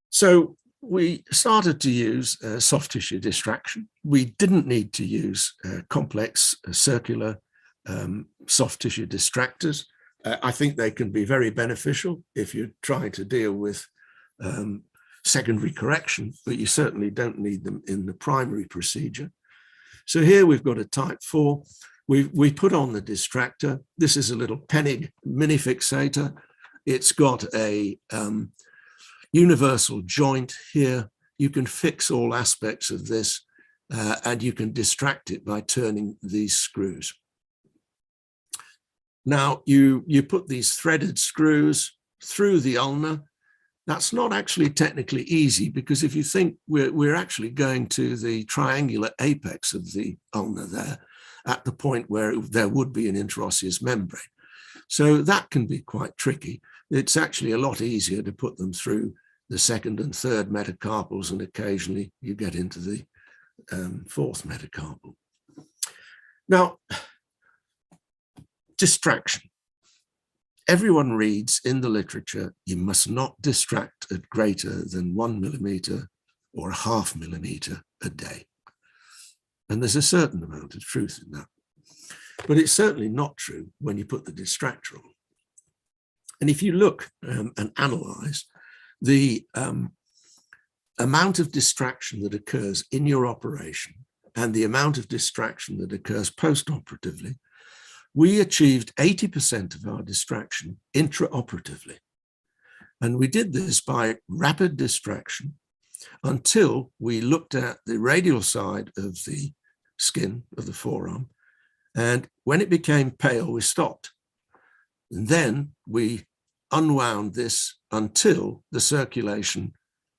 So we started to use soft tissue distraction. We didn't need to use complex circular soft tissue distractors. I think they can be very beneficial if you're trying to deal with secondary correction, but you certainly don't need them in the primary procedure. So here we've got a type 4. We put on the distractor. This is a little Penig mini fixator. It's got a universal joint here. You can fix all aspects of this and you can distract it by turning these screws. Now you put these threaded screws through the ulnar. That's not actually technically easy, because if you think we're actually going to the triangular apex of the ulnar there at the point where there would be an interosseous membrane. So that can be quite tricky. It's actually a lot easier to put them through the second and third metacarpals, and occasionally you get into the fourth metacarpal. Now, distraction. Everyone reads in the literature, you must not distract at greater than 1 millimeter or 0.5 millimeter a day. And there's a certain amount of truth in that. But it's certainly not true when you put the distractor on. And if you look and analyze the amount of distraction that occurs in your operation and the amount of distraction that occurs post-operatively, we achieved 80% of our distraction intraoperatively. And we did this by rapid distraction until we looked at the radial side of the skin of the forearm. And when it became pale, we stopped. And then we unwound this until the circulation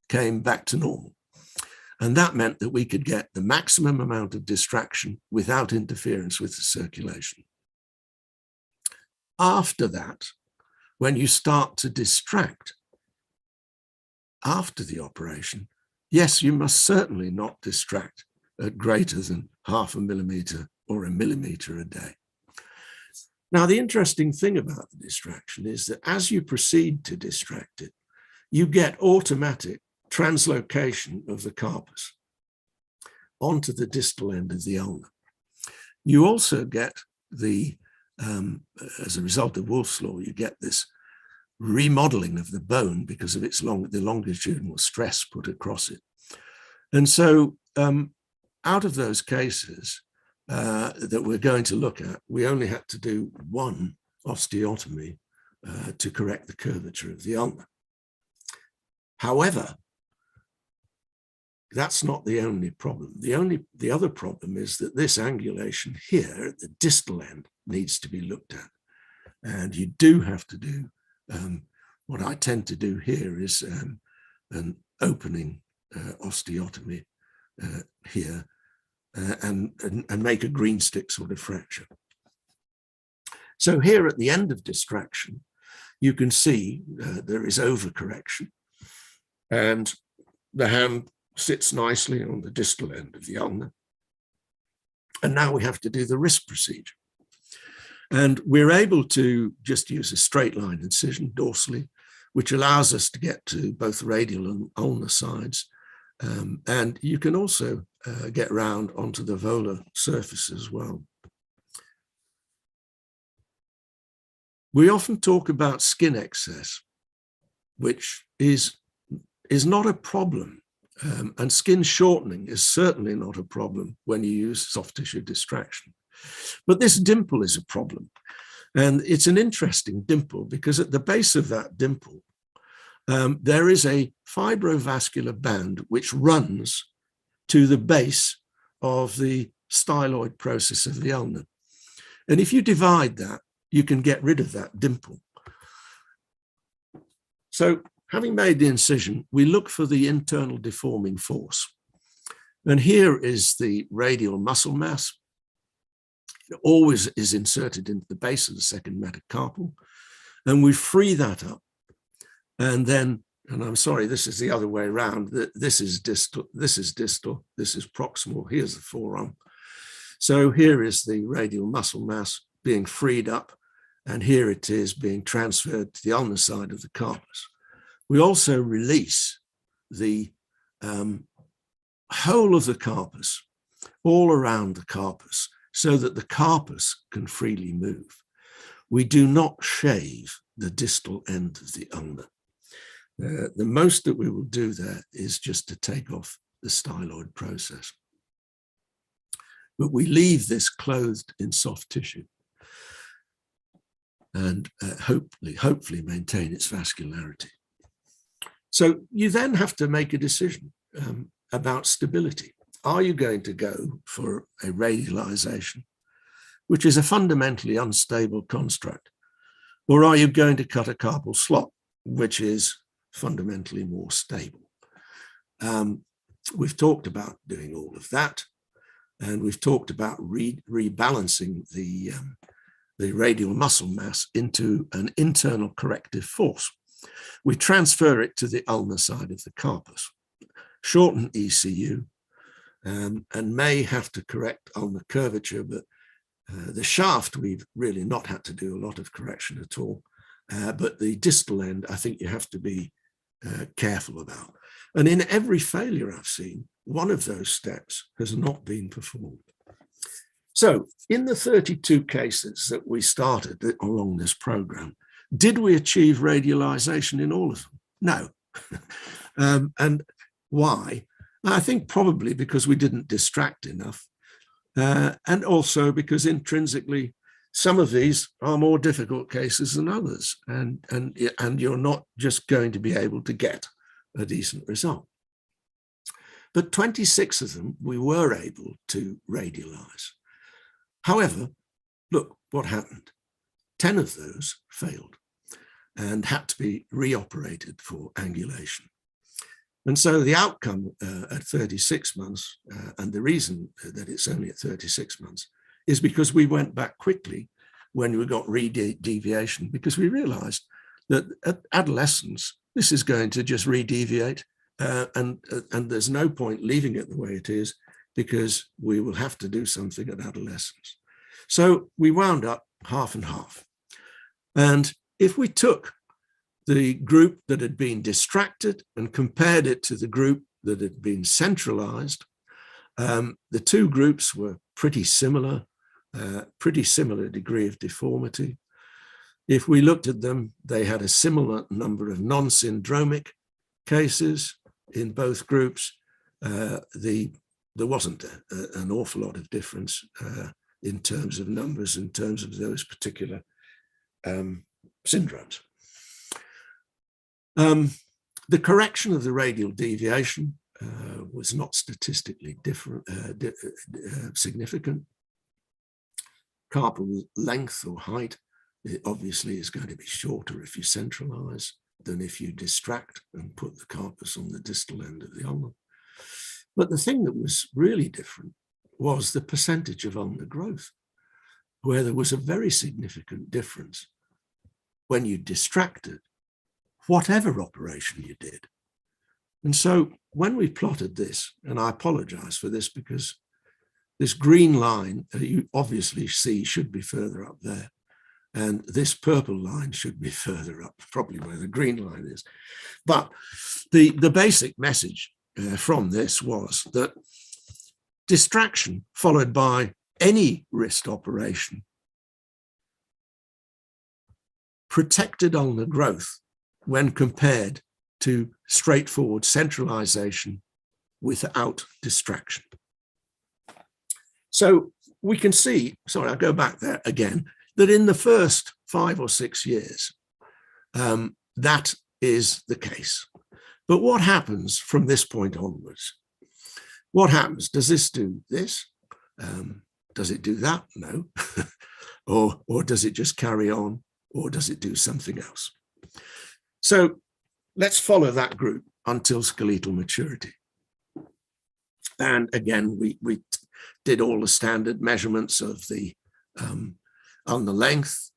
came back to normal. And that meant that we could get the maximum amount of distraction without interference with the circulation. After that, when you start to distract after the operation, yes, you must certainly not distract at greater than 0.5 millimeter or 1 millimeter a day. Now, the interesting thing about the distraction is that as you proceed to distract it, you get automatic translocation of the carpus onto the distal end of the ulna. You also get the, as a result of Wolff's law, you get this remodeling of the bone because of its the longitudinal stress put across it. And so out of those cases that we're going to look at, we only had to do one osteotomy to correct the curvature of the ulna. However, that's not the only problem. The other problem is that this angulation here at the distal end needs to be looked at. And you do have to do, what I tend to do here is an opening osteotomy here and make a green stick sort of fracture. So here at the end of distraction, you can see there is overcorrection and the hand sits nicely on the distal end of the ulna. And now we have to do the wrist procedure. And we're able to just use a straight line incision dorsally, which allows us to get to both radial and ulnar sides. And you can also get round onto the volar surface as well. We often talk about skin excess, which is not a problem. And skin shortening is certainly not a problem when you use soft tissue distraction. But this dimple is a problem. And it's an interesting dimple because at the base of that dimple, there is a fibrovascular band which runs to the base of the styloid process of the ulna. And if you divide that, you can get rid of that dimple. So having made the incision, we look for the internal deforming force. And here is the radial muscle mass. It always is inserted into the base of the second metacarpal. And we free that up. And then, and I'm sorry, this is the other way around. This is distal, this is proximal, here's the forearm. So here is the radial muscle mass being freed up. And here it is being transferred to the ulnar side of the carpus. We also release the whole of the carpus, all around the carpus, so that the carpus can freely move. We do not shave the distal end of the ulna. The most that we will do there is just to take off the styloid process. But we leave this clothed in soft tissue and hopefully maintain its vascularity. So you then have to make a decision about stability. Are you going to go for a radialization, which is a fundamentally unstable construct, or are you going to cut a carpal slot, which is fundamentally more stable? We've talked about doing all of that, and we've talked about rebalancing the radial muscle mass into an internal corrective force. We transfer it to the ulnar side of the carpus, shorten ECU, and may have to correct ulnar curvature, but the shaft we've really not had to do a lot of correction at all. But the distal end, I think you have to be careful about. And in every failure I've seen, one of those steps has not been performed. So in the 32 cases that we started along this program, did we achieve radialization in all of them? No. And why? I think probably because we didn't distract enough. And also because intrinsically, some of these are more difficult cases than others. And you're not just going to be able to get a decent result. But 26 of them, we were able to radialize. However, look what happened. 10 of those failed and had to be reoperated for angulation. And so the outcome at 36 months, and the reason that it's only at 36 months, is because we went back quickly when we got redeviation, because we realized that at adolescence, this is going to just redeviate, and there's no point leaving it the way it is, because we will have to do something at adolescence. So we wound up half and half. And if we took the group that had been distracted and compared it to the group that had been centralized, the two groups were pretty similar degree of deformity. If we looked at them, they had a similar number of non-syndromic cases in both groups. There wasn't an awful lot of difference in terms of numbers, in terms of those particular syndromes. The correction of the radial deviation was not statistically significant. Carpal length or height, it obviously is going to be shorter if you centralize than if you distract and put the carpus on the distal end of the ulna. But the thing that was really different was the percentage of ulnar growth, where there was a very significant difference when you distracted, whatever operation you did. And so when we plotted this, and I apologize for this because this green line you obviously see should be further up there. And this purple line should be further up, probably where the green line is. But the basic message from this was that distraction followed by any wrist operation protected ulnar growth when compared to straightforward centralization without distraction. So we can see, sorry, I'll go back there again, that in the first 5 or 6 years, that is the case. But what happens from this point onwards? What happens? Does this do this? Does it do that? No. or does it just carry on? Or does it do something else? So let's follow that group until skeletal maturity. And again, we did all the standard measurements of the ulnar length,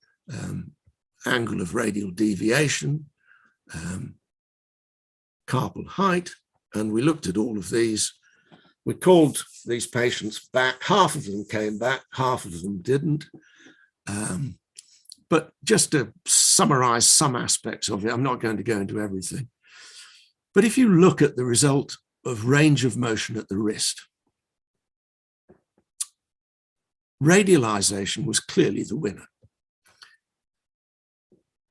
angle of radial deviation, carpal height, and we looked at all of these. We called these patients back. Half of them came back, half of them didn't. But just to summarize some aspects of it, I'm not going to go into everything. But if you look at the result of range of motion at the wrist, radialization was clearly the winner.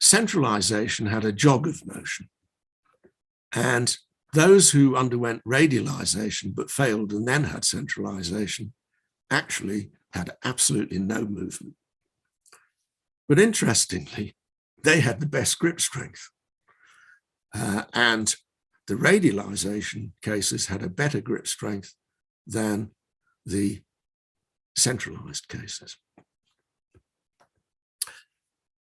Centralization had a jog of motion. And those who underwent radialization but failed and then had centralization actually had absolutely no movement. But interestingly, they had the best grip strength. And the radialization cases had a better grip strength than the centralized cases.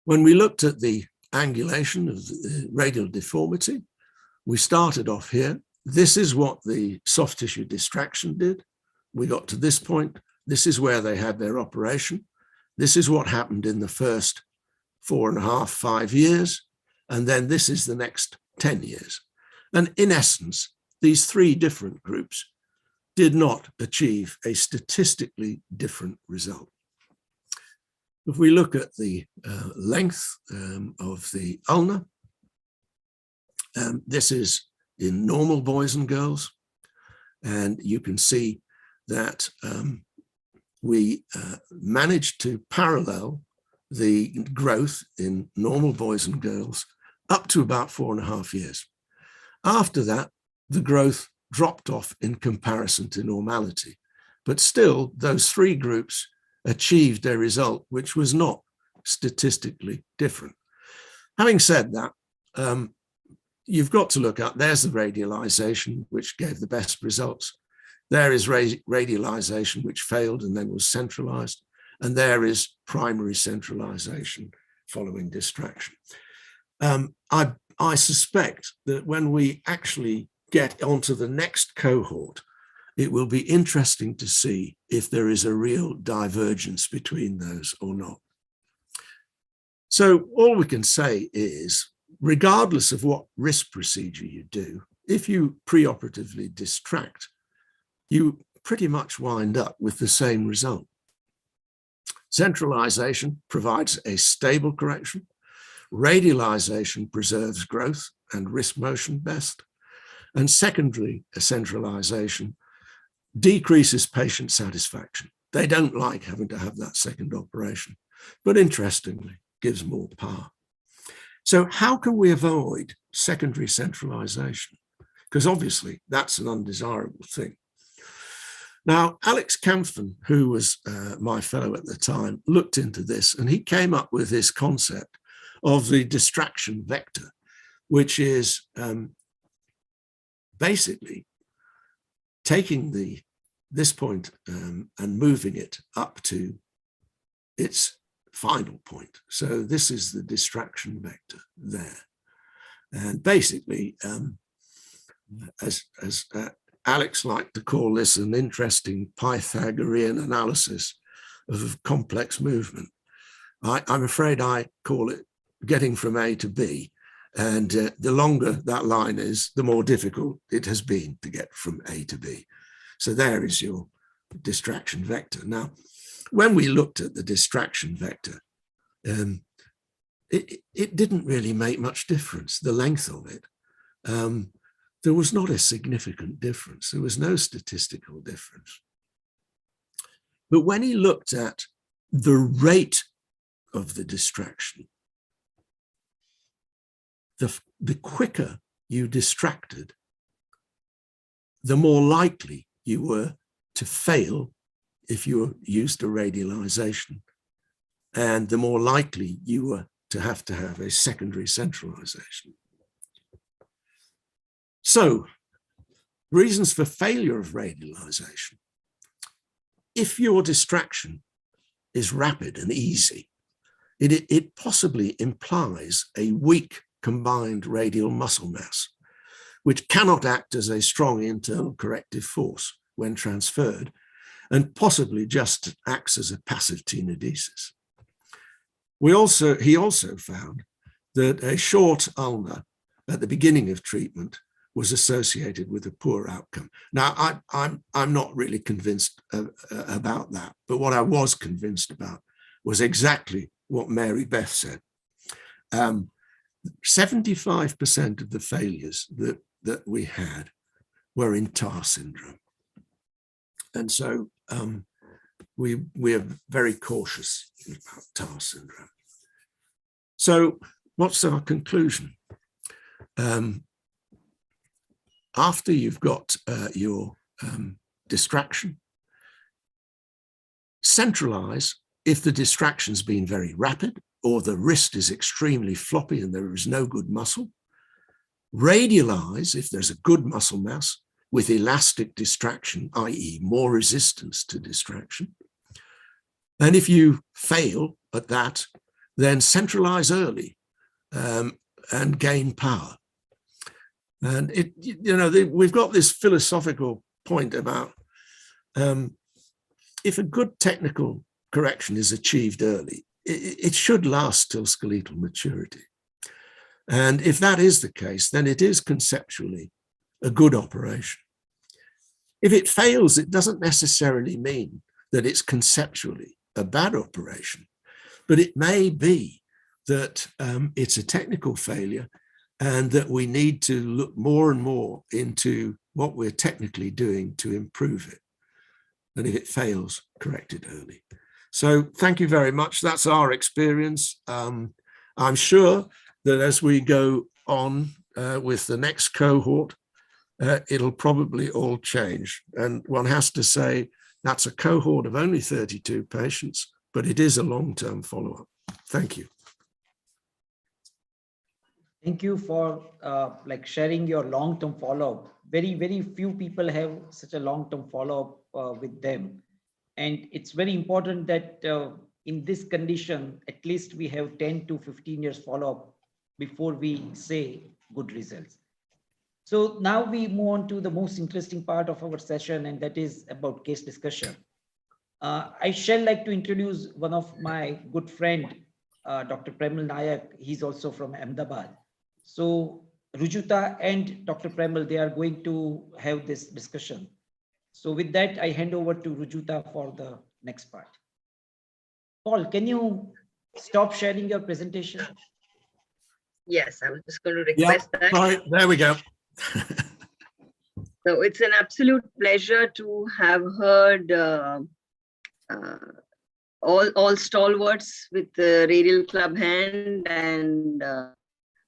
When we looked at the angulation of the radial deformity, we started off here. This is what the soft tissue distraction did. We got to this point. This is where they had their operation. This is what happened in the first 4.5, 5 years. And then this is the next 10 years. And in essence, these 3 different groups did not achieve a statistically different result. If we look at the length of the ulna, this is in normal boys and girls, and you can see that we managed to parallel the growth in normal boys and girls up to about 4.5 years. After that, the growth dropped off in comparison to normality, but still those 3 groups achieved a result which was not statistically different. Having said that, you've got to look at, there's the radialization, which gave the best results. There is radialization, which failed and then was centralized. And there is primary centralization following distraction. I suspect that when we actually get onto the next cohort, it will be interesting to see if there is a real divergence between those or not. So all we can say is, regardless of what wrist procedure you do, if you preoperatively distract, you pretty much wind up with the same result. Centralization provides a stable correction. Radialization preserves growth and wrist motion best. And secondary centralization decreases patient satisfaction. They don't like having to have that second operation, but interestingly, gives more power. So how can we avoid secondary centralization? Because obviously that's an undesirable thing. Now, Alex Kampfen, who was my fellow at the time, looked into this and he came up with this concept of the distraction vector, which is basically taking this point and moving it up to its final point. So this is the distraction vector there. And basically, as Alex liked to call this an interesting Pythagorean analysis of complex movement. I'm afraid I call it getting from A to B. And the longer that line is, the more difficult it has been to get from A to B. So there is your distraction vector. Now, when we looked at the distraction vector, it didn't really make much difference, the length of it. There was not a significant difference. There was no statistical difference. But when he looked at the rate of the distraction, the quicker you distracted, the more likely you were to fail if you used a radialization, and the more likely you were to have a secondary centralization. So, reasons for failure of radialization. If your distraction is rapid and easy, it possibly implies a weak combined radial muscle mass, which cannot act as a strong internal corrective force when transferred, and possibly just acts as a passive tenodesis. He also found that a short ulnar at the beginning of treatment was associated with a poor outcome. Now, I'm not really convinced about that, but what I was convinced about was exactly what Marybeth said. 75% of the failures that we had were in TAR syndrome. And so we are very cautious about TAR syndrome. So what's our conclusion? After you've got your distraction, centralize if the distraction's been very rapid or the wrist is extremely floppy and there is no good muscle. Radialize if there's a good muscle mass with elastic distraction, i.e. more resistance to distraction. And if you fail at that, then centralize early and gain power. And we've got this philosophical point about if a good technical correction is achieved early, it should last till skeletal maturity. And if that is the case, then it is conceptually a good operation. If it fails, it doesn't necessarily mean that it's conceptually a bad operation, but it may be that it's a technical failure and that we need to look more and more into what we're technically doing to improve it. And if it fails, correct it early. So thank you very much. That's our experience. I'm sure that as we go on with the next cohort, it'll probably all change. And one has to say that's a cohort of only 32 patients, but it is a long-term follow-up. Thank you. Thank you for sharing your long-term follow-up. Very few people have such a long-term follow-up with them. And it's very important that in this condition, at least we have 10 to 15 years follow-up before we say good results. So now we move on to the most interesting part of our session, and that is about case discussion. I shall like to introduce one of my good friend, Dr. Premal Nayak. He's also from Ahmedabad. So Rujuta and Dr. Premal, they are going to have this discussion. So with that, I hand over to Rujuta for the next part. Paul, can you stop sharing your presentation? Yes, I was just going to Yeah, request that. sorry, there we go. So it's an absolute pleasure to have heard all stalwarts with the Radial Clubhand, and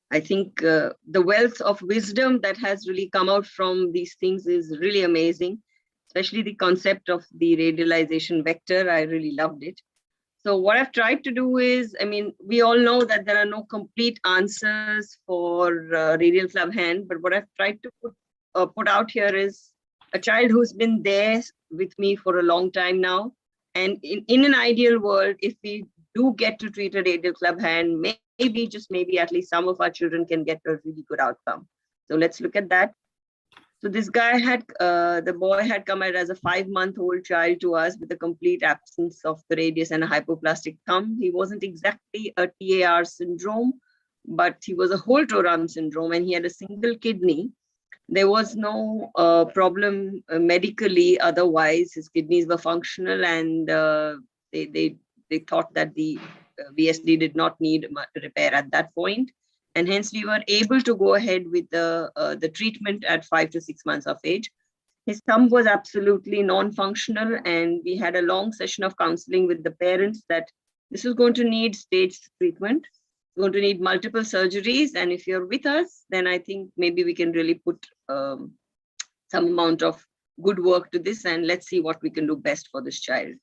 I think the wealth of wisdom that has really come out from these things is really amazing, especially the concept of the radialization vector. I really loved it. So what I've tried to do is, I mean, we all know that there are no complete answers for Radial Clubhand, but what I've tried to put out here is a child who's been there with me for a long time now. And in an ideal world, if we do get to treat a Radial Clubhand, maybe, just maybe, at least some of our children can get a really good outcome. So let's look at that. So this guy had, the boy had come out as a 5-month-old child to us with a complete absence of the radius and a hypoplastic thumb. He wasn't exactly a TAR syndrome, but he was a whole Toram syndrome, and he had a single kidney. There was no problem medically otherwise. His kidneys were functional, and they thought that the VSD did not need repair at that point. And hence we were able to go ahead with the treatment at 5 to 6 months of age. His thumb was absolutely non-functional, and we had a long session of counseling with the parents that this is going to need staged treatment, going to need multiple surgeries. And if you're with us, then I think maybe we can really put some amount of good work to this, and let's see what we can do best for this child.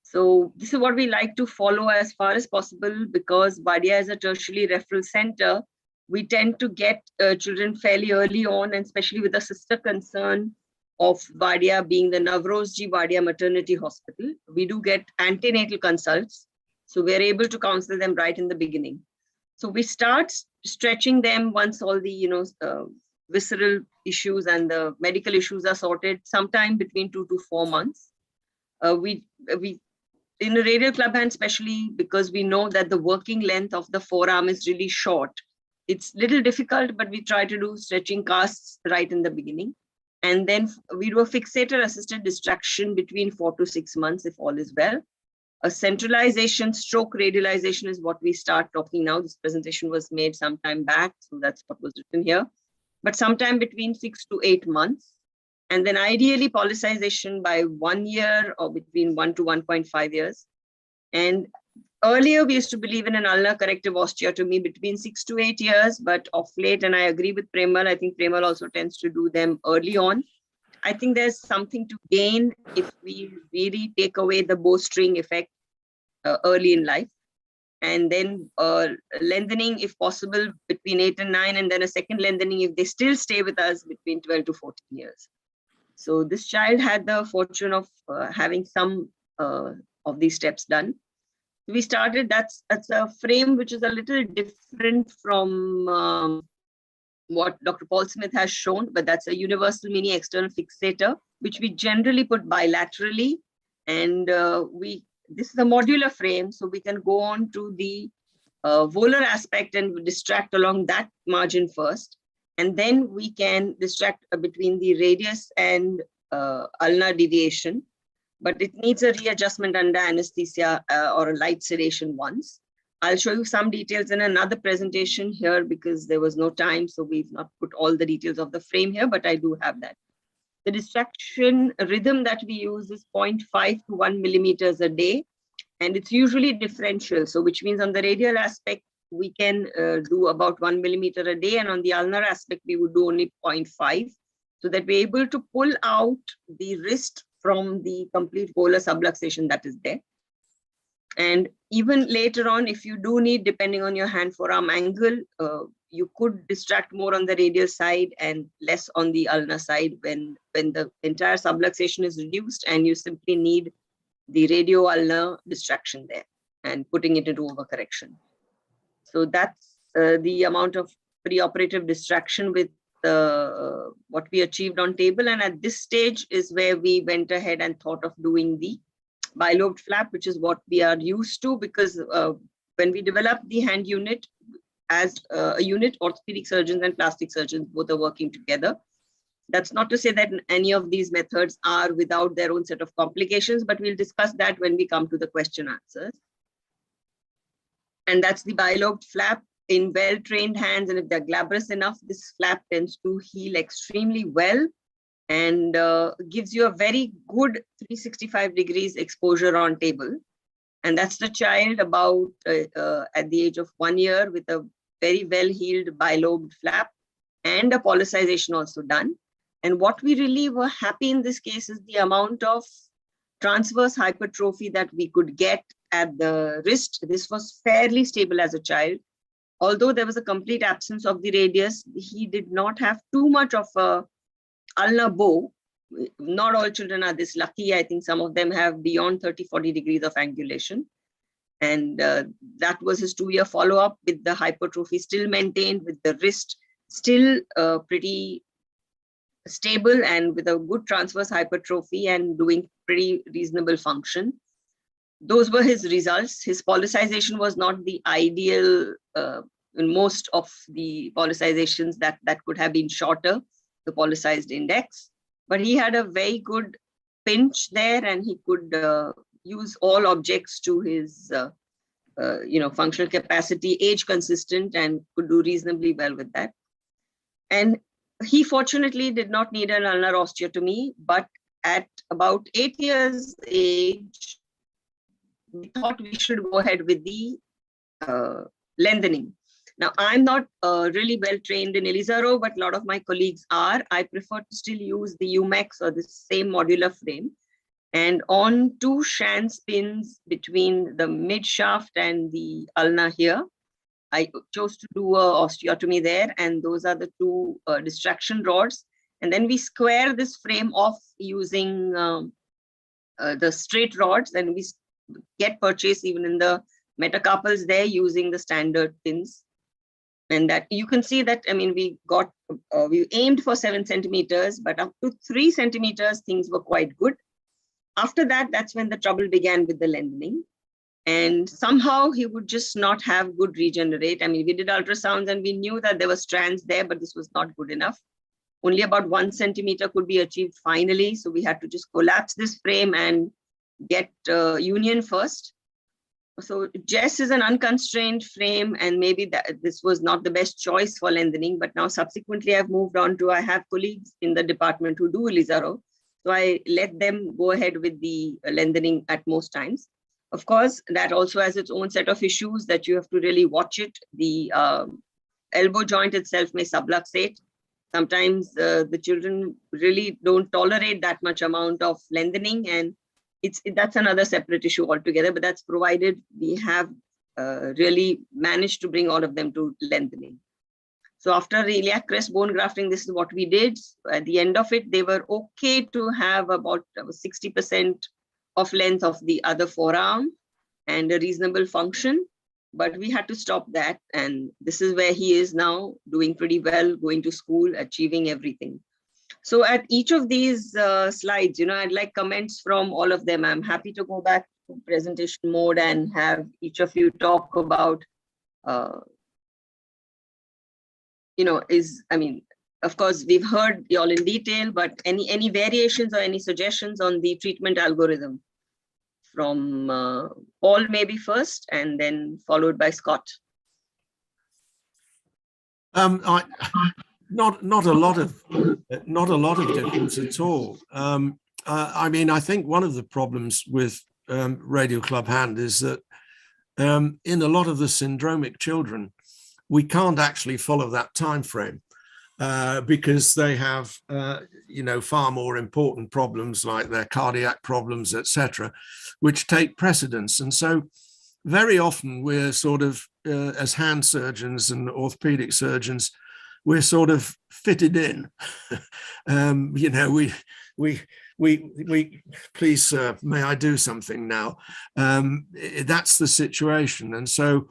So this is what we like to follow as far as possible, because Wadia is a tertiary referral center. We tend to get children fairly early on, and especially with the sister concern of Wadia being the Navrozji Wadia Maternity Hospital. We do get antenatal consults. So we're able to counsel them right in the beginning. So we start stretching them once all the, visceral issues and the medical issues are sorted, sometime between 2 to 4 months. We in a Radial Clubhand, especially because we know that the working length of the forearm is really short. It's a little difficult, but we try to do stretching casts right in the beginning. And then we do a fixator assisted distraction between 4 to 6 months if all is well. A centralization stroke radialization is what we start talking now. This presentation was made some time back, so that's what was written here. But sometime between 6 to 8 months. And then ideally policization by 1 year or between 1 to 1.5 years. And earlier we used to believe in an ulnar corrective osteotomy between 6 to 8 years, but of late, and I agree with Premal, I think Premal also tends to do them early on. I think there's something to gain if we really take away the bowstring effect early in life. And then lengthening, if possible, between 8 and 9, and then a second lengthening if they still stay with us between 12 to 14 years. So this child had the fortune of having some of these steps done. We started, that's a frame which is a little different from what Dr. Paul Smith has shown, but that's a universal mini external fixator, which we generally put bilaterally. And this is a modular frame, so we can go on to the volar aspect and distract along that margin first. And then we can distract between the radius and ulnar deviation, but it needs a readjustment under anesthesia or a light sedation once. I'll show you some details in another presentation here because there was no time, so we've not put all the details of the frame here, but I do have that. The distraction rhythm that we use is 0.5 to 1 millimeters a day, and it's usually differential. So which means on the radial aspect, we can do about 1 millimeter a day, and on the ulnar aspect, we would do only 0.5, so that we're able to pull out the wrist from the complete volar subluxation that is there. And even later on, if you do need, depending on your hand forearm angle, you could distract more on the radial side and less on the ulnar side when the entire subluxation is reduced and you simply need the radio-ulnar distraction there and putting it into overcorrection. So that's the amount of preoperative distraction with what we achieved on table. And at this stage is where we went ahead and thought of doing the bilobed flap, which is what we are used to, because when we developed the hand unit as a unit, orthopedic surgeons and plastic surgeons both are working together. That's not to say that any of these methods are without their own set of complications, but we'll discuss that when we come to the question answers. And that's the bilobed flap. In well-trained hands, and if they're glabrous enough, this flap tends to heal extremely well and gives you a very good 365 degrees exposure on table. And that's the child about at the age of 1 year with a very well-healed bilobed flap and a policization also done. And what we really were happy in this case is the amount of transverse hypertrophy that we could get at the wrist. This was fairly stable as a child. Although there was a complete absence of the radius, he did not have too much of a ulnar bow. Not all children are this lucky. I think some of them have beyond 30, 40 degrees of angulation. And that was his 2-year follow-up with the hypertrophy still maintained, with the wrist still pretty stable and with a good transverse hypertrophy and doing pretty reasonable function. Those were his results. His policization was not the ideal in most of the policizations that could have been shorter, the policized index, but he had a very good pinch there and he could use all objects to his functional capacity, age consistent, and could do reasonably well with that. And he fortunately did not need an ulnar osteotomy, but at about 8 years age, we thought we should go ahead with the lengthening. Now, I'm not really well trained in Elizaro, but a lot of my colleagues are. I prefer to still use the UMEX or the same modular frame. And on 2 Shands pins between the mid shaft and the ulna here, I chose to do a osteotomy there. And those are the 2 distraction rods. And then we square this frame off using the straight rods, and we get purchased even in the metacarpals there using the standard pins. And that you can see that, I mean, we aimed for 7 centimeters, but up to 3 centimeters, things were quite good. After that, that's when the trouble began with the lengthening. And somehow he would just not have good regenerate. I mean, we did ultrasounds and we knew that there were strands there, but this was not good enough. Only about 1 centimeter could be achieved finally. So we had to just collapse this frame and get union first. So Jess is an unconstrained frame, and maybe this was not the best choice for lengthening, but now subsequently I've moved on to, I have colleagues in the department who do Elizaro. So I let them go ahead with the lengthening at most times. Of course, that also has its own set of issues that you have to really watch it. The elbow joint itself may subluxate. Sometimes the children really don't tolerate that much amount of lengthening, and that's another separate issue altogether, but that's provided we have really managed to bring all of them to lengthening. So after iliac crest bone grafting, this is what we did. At the end of it, they were okay to have about 60% of length of the other forearm and a reasonable function, but we had to stop that. And this is where he is now, doing pretty well, going to school, achieving everything. So at each of these slides, I'd like comments from all of them. I'm happy to go back to presentation mode and have each of you talk about, of course, we've heard you all in detail, but any variations or any suggestions on the treatment algorithm from Paul maybe first, and then followed by Scott. Not a lot of difference at all. I think one of the problems with Radial Clubhand is that in a lot of the syndromic children, we can't actually follow that time frame because they have far more important problems like their cardiac problems, etc., which take precedence. And so very often we're sort of as hand surgeons and orthopedic surgeons, we're sort of fitted in. We please, sir, may I do something now? That's the situation. And so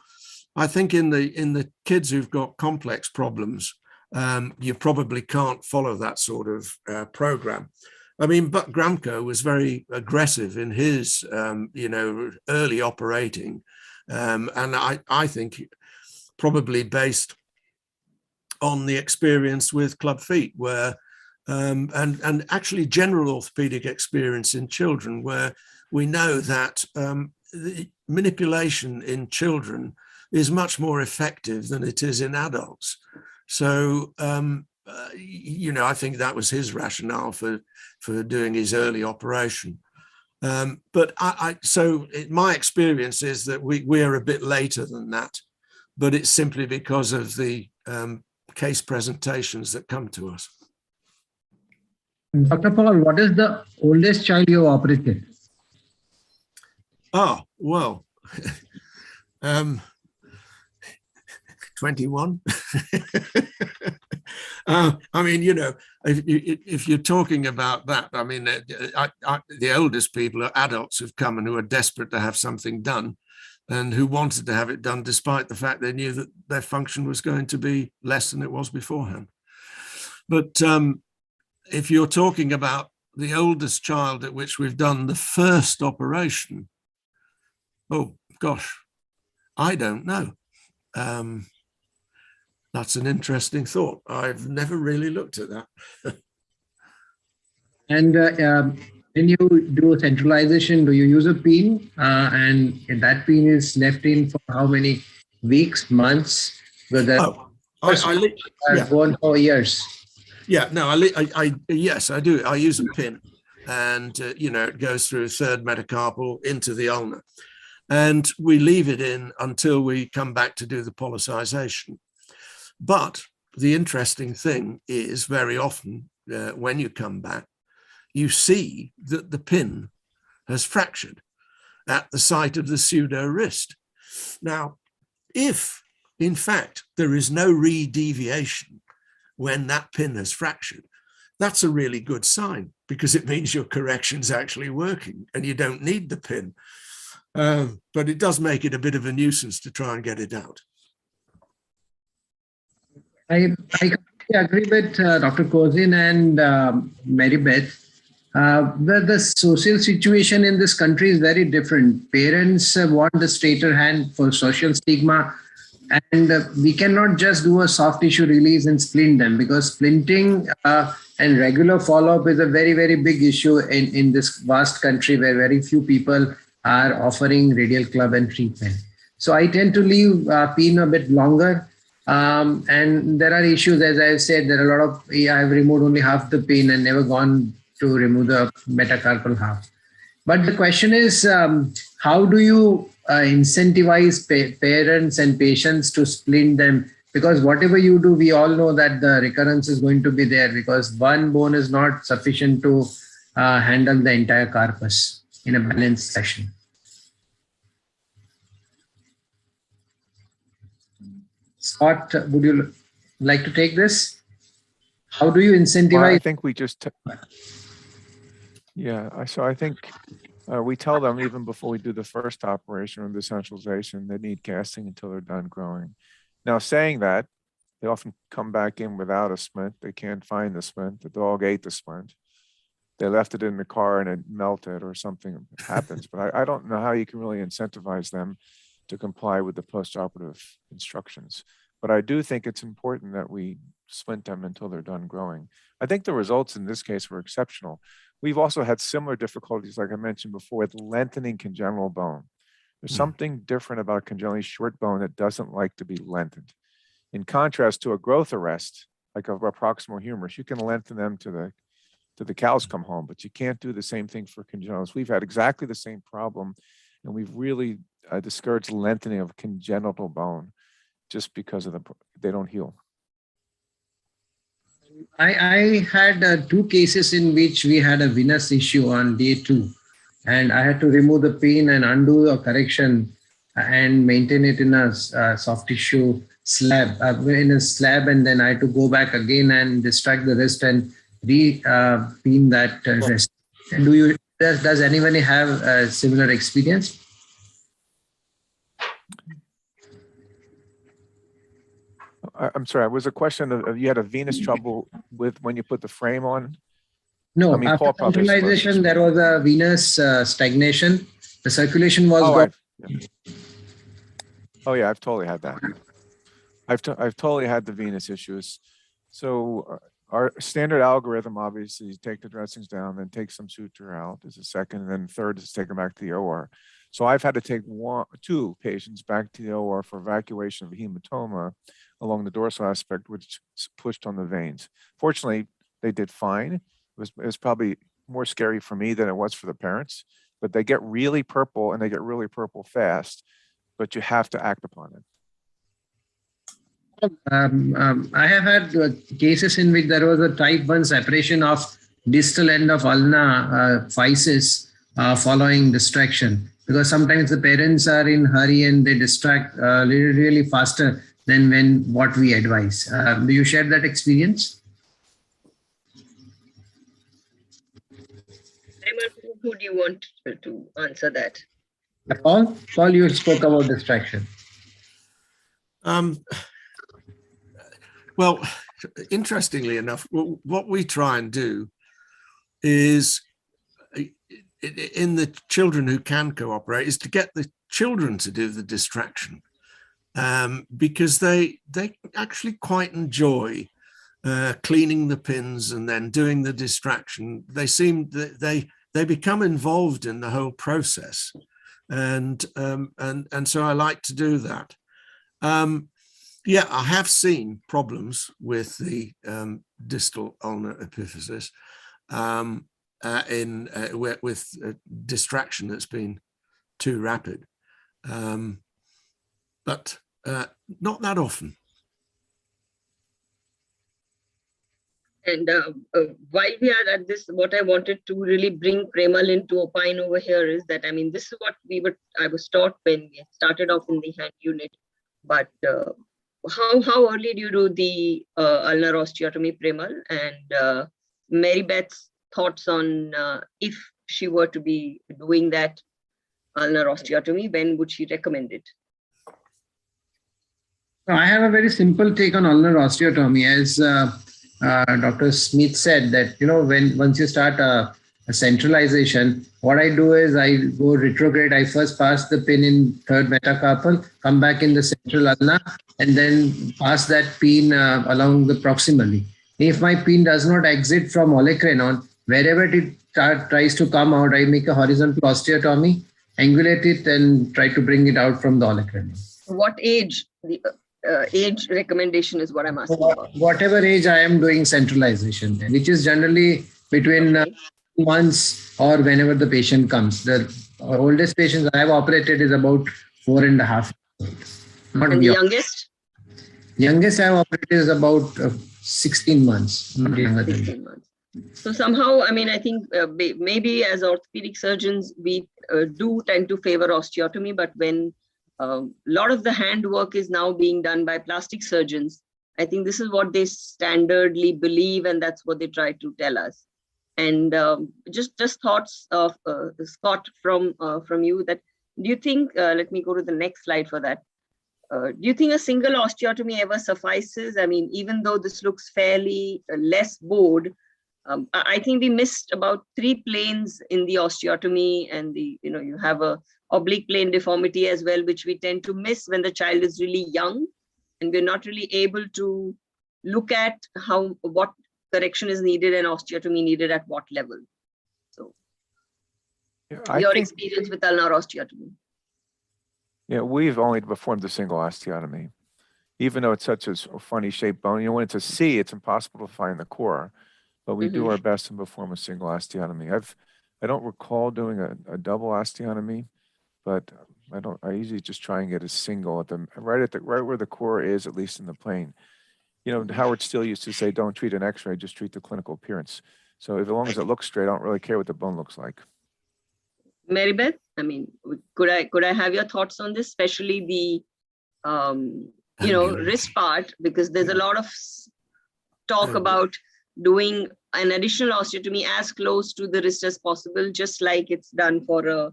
I think in the kids who've got complex problems, you probably can't follow that sort of program. I mean, but Gramco was very aggressive in his, early operating. And I think probably based on the experience with club feet, where and actually general orthopedic experience in children, where we know that the manipulation in children is much more effective than it is in adults. So, I think that was his rationale for doing his early operation. But my experience is that we're a bit later than that, but it's simply because of the case presentations that come to us. Dr. Paul, what is the oldest child you operated? Oh, well, 21. I mean, if you're talking about that, I mean, the oldest people are adults who've come and who are desperate to have something done and who wanted to have it done despite the fact they knew that their function was going to be less than it was beforehand. But if you're talking about the oldest child at which we've done the first operation, oh, gosh, I don't know. That's an interesting thought. I've never really looked at that. And when you do centralization, do you use a pin? And that pin is left in for how many weeks, months? Because gone for years. Yeah, no, yes, I do. I use a pin, and it goes through third metacarpal into the ulnar, and we leave it in until we come back to do the policization. But the interesting thing is very often when you come back, you see that the pin has fractured at the site of the pseudo wrist. Now, if in fact there is no re-deviation when that pin has fractured, that's a really good sign because it means your correction's actually working and you don't need the pin. But it does make it a bit of a nuisance to try and get it out. I completely agree with Dr. Kozin and Marybeth. The social situation in this country is very different. Parents want the straighter hand for social stigma, and we cannot just do a soft tissue release and splint them, because splinting and regular follow-up is a very, very big issue in this vast country where very few people are offering radial club and treatment. So I tend to leave pin a bit longer. And there are issues, as I've said, there are a lot of, I've removed only half the pin and never gone to remove the metacarpal half. But the question is, how do you incentivize parents and patients to splint them? Because whatever you do, we all know that the recurrence is going to be there because one bone is not sufficient to handle the entire carpus in a balanced session. Scott, would you like to take this? How do you incentivize? Well, I think we just, so I think we tell them even before we do the first operation or the centralization, they need casting until they're done growing. Now, saying that, they often come back in without a splint. They can't find the splint. The dog ate the splint. They left it in the car and it melted or something happens. But I don't know how you can really incentivize them to comply with the postoperative instructions. But I do think it's important that we splint them until they're done growing. I think the results in this case were exceptional. We've also had similar difficulties, like I mentioned before, with lengthening congenital bone. There's something different about congenitally short bone that doesn't like to be lengthened. In contrast to a growth arrest, like a proximal humerus, you can lengthen them to the cows come home, but you can't do the same thing for congenitals. We've had exactly the same problem, and we've really discouraged lengthening of congenital bone just because of they don't heal. I had 2 cases in which we had a venous issue on day 2, and I had to remove the pin and undo a correction and maintain it in a soft tissue slab, and then I had to go back again and distract the wrist and re-pin that wrist. And does anybody have a similar experience? I'm sorry, was a question of you had a venous trouble with when you put the frame on? No, I mean, after centralization, there was a venous stagnation. The circulation was I've totally had that. I've totally had the venous issues. So our standard algorithm, obviously, is take the dressings down, then take some suture out is a second, and then third is take them back to the OR. So I've had to take two patients back to the OR for evacuation of a hematoma along the dorsal aspect, which pushed on the veins. Fortunately, they did fine. It was probably more scary for me than it was for the parents, but they get really purple and they get really purple fast, but you have to act upon it. I have had cases in which there was a type 1 separation of distal end of ulna physis following distraction, because sometimes the parents are in hurry and they distract really faster than what we advise. Do you share that experience? Who do you want to answer that? Paul, you spoke about distraction. Well, interestingly enough, what we try and do is, in the children who can cooperate, is to get the children to do the distraction, because they actually quite enjoy cleaning the pins and then doing the distraction. They seem that they become involved in the whole process, and so I like to do that. Yeah, I have seen problems with the distal ulnar epiphysis with distraction that's been too rapid, but not that often. And while we are at this, what I wanted to really bring Premal into opine over here is that, I mean, this is what I was taught when we started off in the hand unit, but how early do you do the ulnar osteotomy, Premal? And Marybeth's thoughts on if she were to be doing that ulnar osteotomy, when would she recommend it? I have a very simple take on ulnar osteotomy. As Dr. Smith said, that once you start a centralization, what I do is I go retrograde. I first pass the pin in third metacarpal, come back in the central ulna, and then pass that pin along the proximally. If my pin does not exit from olecranon, wherever it tries to come out, I make a horizontal osteotomy, angulate it, and try to bring it out from the olecranon. What age? The age recommendation is what I'm asking about. Whatever age I am doing centralization, which is generally between months or whenever the patient comes. The oldest patients I have operated is about 4.5. And the youngest? Youngest I have operated is about 16 months, not younger than 16 months. So somehow, I mean, I think maybe as orthopedic surgeons, we do tend to favor osteotomy, but when a lot of the handwork is now being done by plastic surgeons, I think this is what they standardly believe, and that's what they try to tell us. And just thoughts of Scott from you, that do you think, let me go to the next slide for that. Do you think a single osteotomy ever suffices? I mean, even though this looks fairly less bowed, I think we missed about 3 planes in the osteotomy, and you have a oblique plane deformity as well, which we tend to miss when the child is really young, and we're not really able to look at what correction is needed and osteotomy needed at what level. So your experience with ulnar osteotomy. Yeah, we've only performed a single osteotomy, even though it's such a funny shaped bone. When it's a C, it's impossible to find the core, but we do our best to perform a single osteotomy. I don't recall doing a double osteotomy, but I usually just try and get a single right where the core is, at least in the plane. Howard Steele used to say, don't treat an x-ray, just treat the clinical appearance. So as long as it looks straight, I don't really care what the bone looks like. Marybeth, I mean, could I have your thoughts on this, especially the wrist part, because there's a lot of talk about doing an additional osteotomy as close to the wrist as possible, just like it's done for a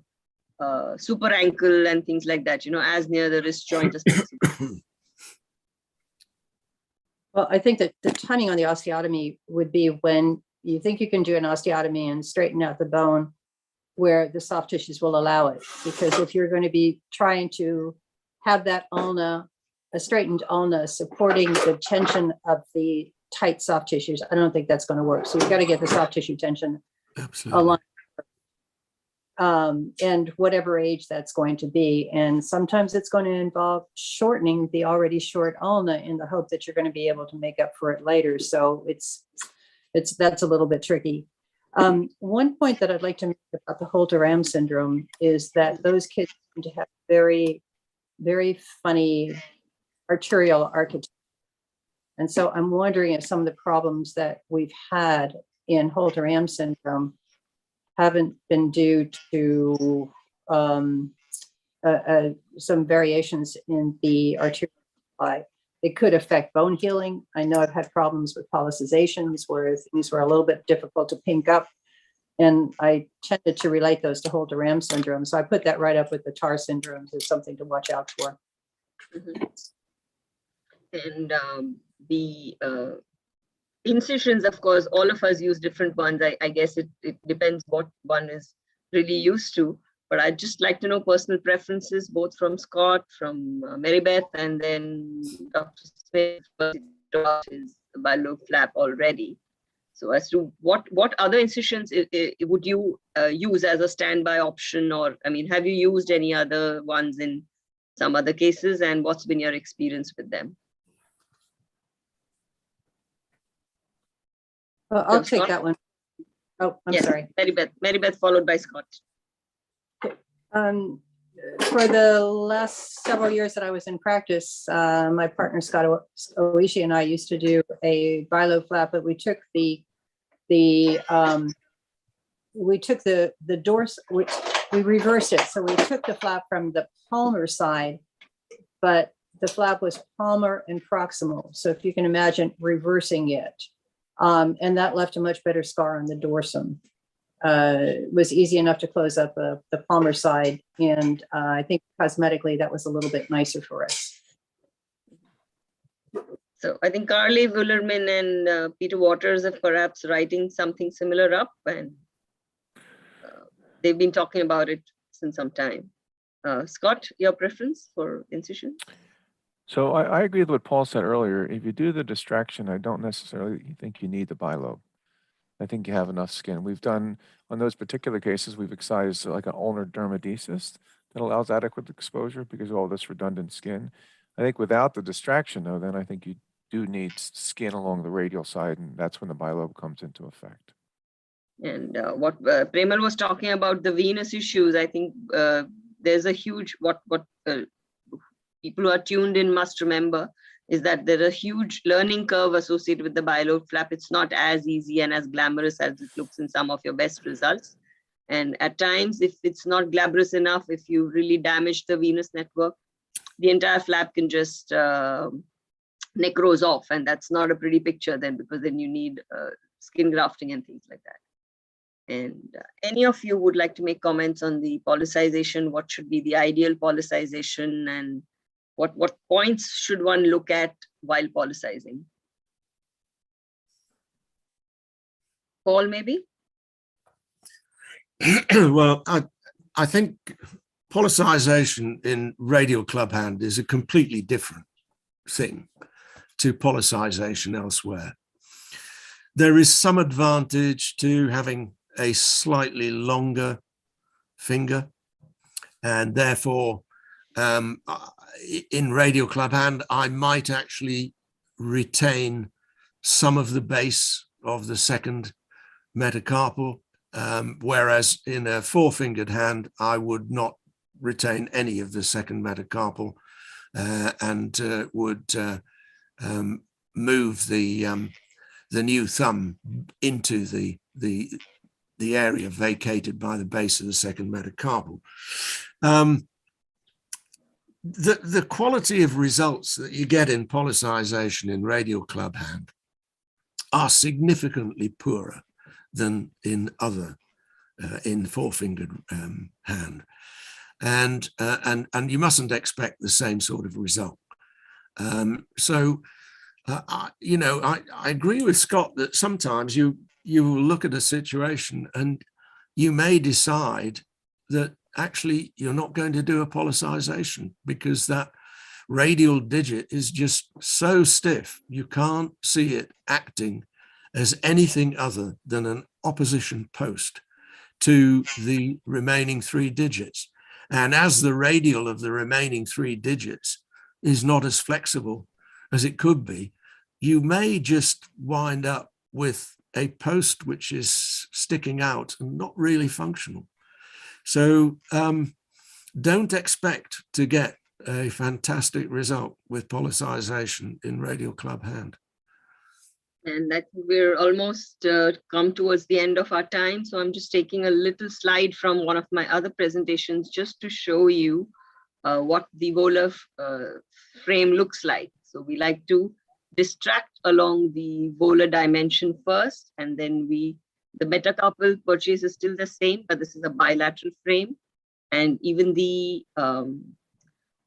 super ankle and things like that, as near the wrist joint as possible. Well, I think that the timing on the osteotomy would be when you think you can do an osteotomy and straighten out the bone where the soft tissues will allow it. Because if you're going to be trying to have that ulna, a straightened ulna, supporting the tension of the tight soft tissues, I don't think that's going to work. So you've got to get the soft tissue tension aligned. and whatever age that's going to be. And sometimes it's going to involve shortening the already short ulna in the hope that you're going to be able to make up for it later. So that's a little bit tricky. One point that I'd like to make about the Holter-Ram syndrome is that those kids seem to have very, very funny arterial architecture. And so I'm wondering if some of the problems that we've had in Holter-Ram syndrome haven't been due to some variations in the arterial supply. It could affect bone healing. I know I've had problems with polycizations where things were a little bit difficult to pink up. And I tended to relate those to Holter-Ram syndrome. So I put that right up with the TAR syndromes as something to watch out for. And the incisions, of course, all of us use different ones. I guess it depends what one is really used to. But I'd just like to know personal preferences, both from Scott, from Marybeth, and then Dr. Smith is the bilobe flap already. So as to what other incisions would you use as a standby option? Or, I mean, have you used any other ones in some other cases, and what's been your experience with them? Well, I'll So, take Scott? that one. Oh, I'm Yes, sorry. Marybeth followed by Scott. For the last several years that I was in practice, my partner Scott Oishi and I used to do a bilobe flap, but we took the dorsal, which we reversed it. So we took the flap from the palmar side, but the flap was palmar and proximal. So if you can imagine reversing it, and that left a much better scar on the dorsum. It was easy enough to close up the palmar side, and I think cosmetically that was a little bit nicer for us. So I think Carly Wullerman and Peter Waters are perhaps writing something similar up, and they've been talking about it since some time. Scott, your preference for incision? So I agree with what Paul said earlier. If you do the distraction, I don't necessarily think you need the bilobe. I think you have enough skin. We've done, on those particular cases, we've excised like an ulnar dermadesis that allows adequate exposure because of all this redundant skin. I think without the distraction, though, then I think you do need skin along the radial side, and that's when the bilobe comes into effect. And what Premal was talking about, the venous issues, I think there's a huge, what people who are tuned in must remember is that there's a huge learning curve associated with the bilobe flap. It's not as easy and as glamorous as it looks in some of your best results. And at times, if it's not glamorous enough, if you really damage the venous network, the entire flap can just necrose off. And that's not a pretty picture then, because then you need skin grafting and things like that. And any of you would like to make comments on the policization? What should be the ideal policization, and what points should one look at while policizing? Paul, maybe? Well, I think policization in radial clubhand is a completely different thing to policization elsewhere. There is some advantage to having a slightly longer finger, and therefore in radial clubhand, I might actually retain some of the base of the second metacarpal, whereas in a four-fingered hand, I would not retain any of the second metacarpal and would move the new thumb into the area vacated by the base of the second metacarpal. The quality of results that you get in policization in radial clubhand are significantly poorer than in other in four-fingered hand, and you mustn't expect the same sort of result. You know, I agree with Scott that sometimes you will look at a situation and you may decide that actually you're not going to do a policization because that radial digit is just so stiff, you can't see it acting as anything other than an opposition post to the remaining 3 digits. And as the radial of the remaining 3 digits is not as flexible as it could be, you may just wind up with a post which is sticking out and not really functional. So don't expect to get a fantastic result with policization in radial club hand. And that we're almost come towards the end of our time. So I'm just taking a little slide from one of my other presentations just to show you what the volar frame looks like. So we like to distract along the volar dimension first, and then the metacarpal purchase is still the same, but this is a bilateral frame. And even the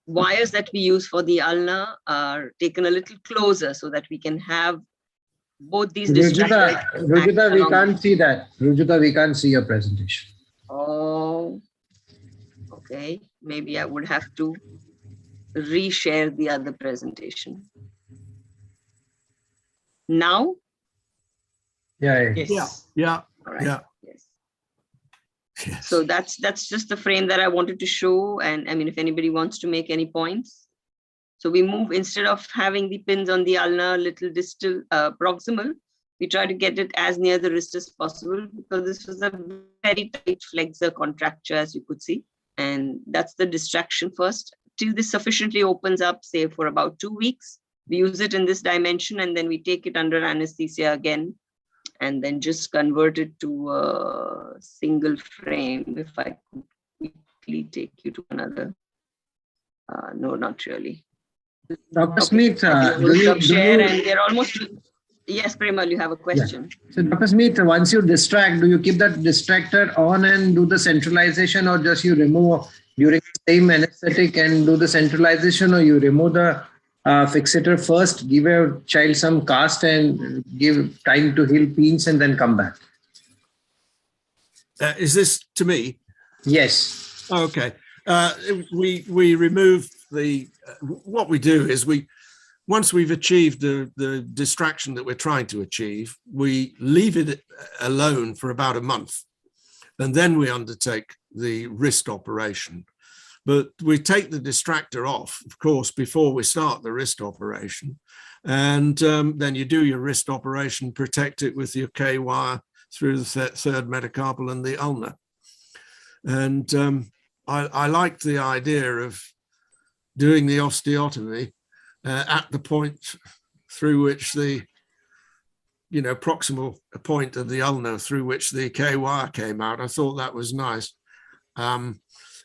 wires that we use for the ulna are taken a little closer so that we can have both these Rujuta, we can't see that. Rujuta, we can't see your presentation. Oh, okay. Maybe I would have to reshare the other presentation. Now? Yeah. All right. Yeah. Yes. Yes. So that's just the frame that I wanted to show. And I mean, if anybody wants to make any points. So we move, instead of having the pins on the ulnar, little distal, proximal, we try to get it as near the wrist as possible, because this was a very tight flexor contracture, as you could see. And that's the distraction first. Till this sufficiently opens up, say for about 2 weeks, we use it in this dimension, and then we take it under anesthesia again, and then just convert it to a single frame. If I could quickly take you to another, no, not really. Dr. Smith, and they're almost, yes, Premal, you have a question. Yeah. So Dr. Smith, once you distract, do you keep that distractor on and do the centralization, or just you remove during the same anesthetic and do the centralization, or you remove the fixator first, give a child some cast and give time to heal pins and then come back? Is this to me? Yes. Okay. We remove the, what we do is once we've achieved the distraction that we're trying to achieve, we leave it alone for about a month, and then we undertake the wrist operation. But we take the distractor off, of course, before we start the wrist operation. And then you do your wrist operation, protect it with your K-wire through the third metacarpal and the ulnar. And I liked the idea of doing the osteotomy at the point through which the, proximal point of the ulnar through which the K-wire came out. I thought that was nice.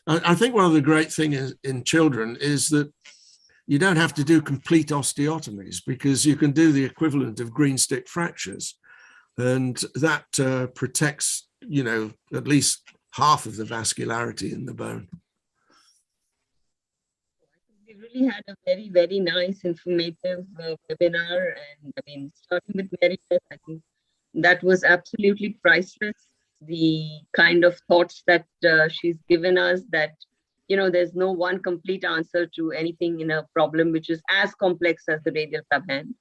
I think one of the great things in children is that you don't have to do complete osteotomies, because you can do the equivalent of green stick fractures, and that protects, at least half of the vascularity in the bone. We really had a very, very nice, informative webinar. And I mean, starting with Marybeth, I think that was absolutely priceless. The kind of thoughts that she's given us, that, there's no one complete answer to anything in a problem which is as complex as the radial club hand.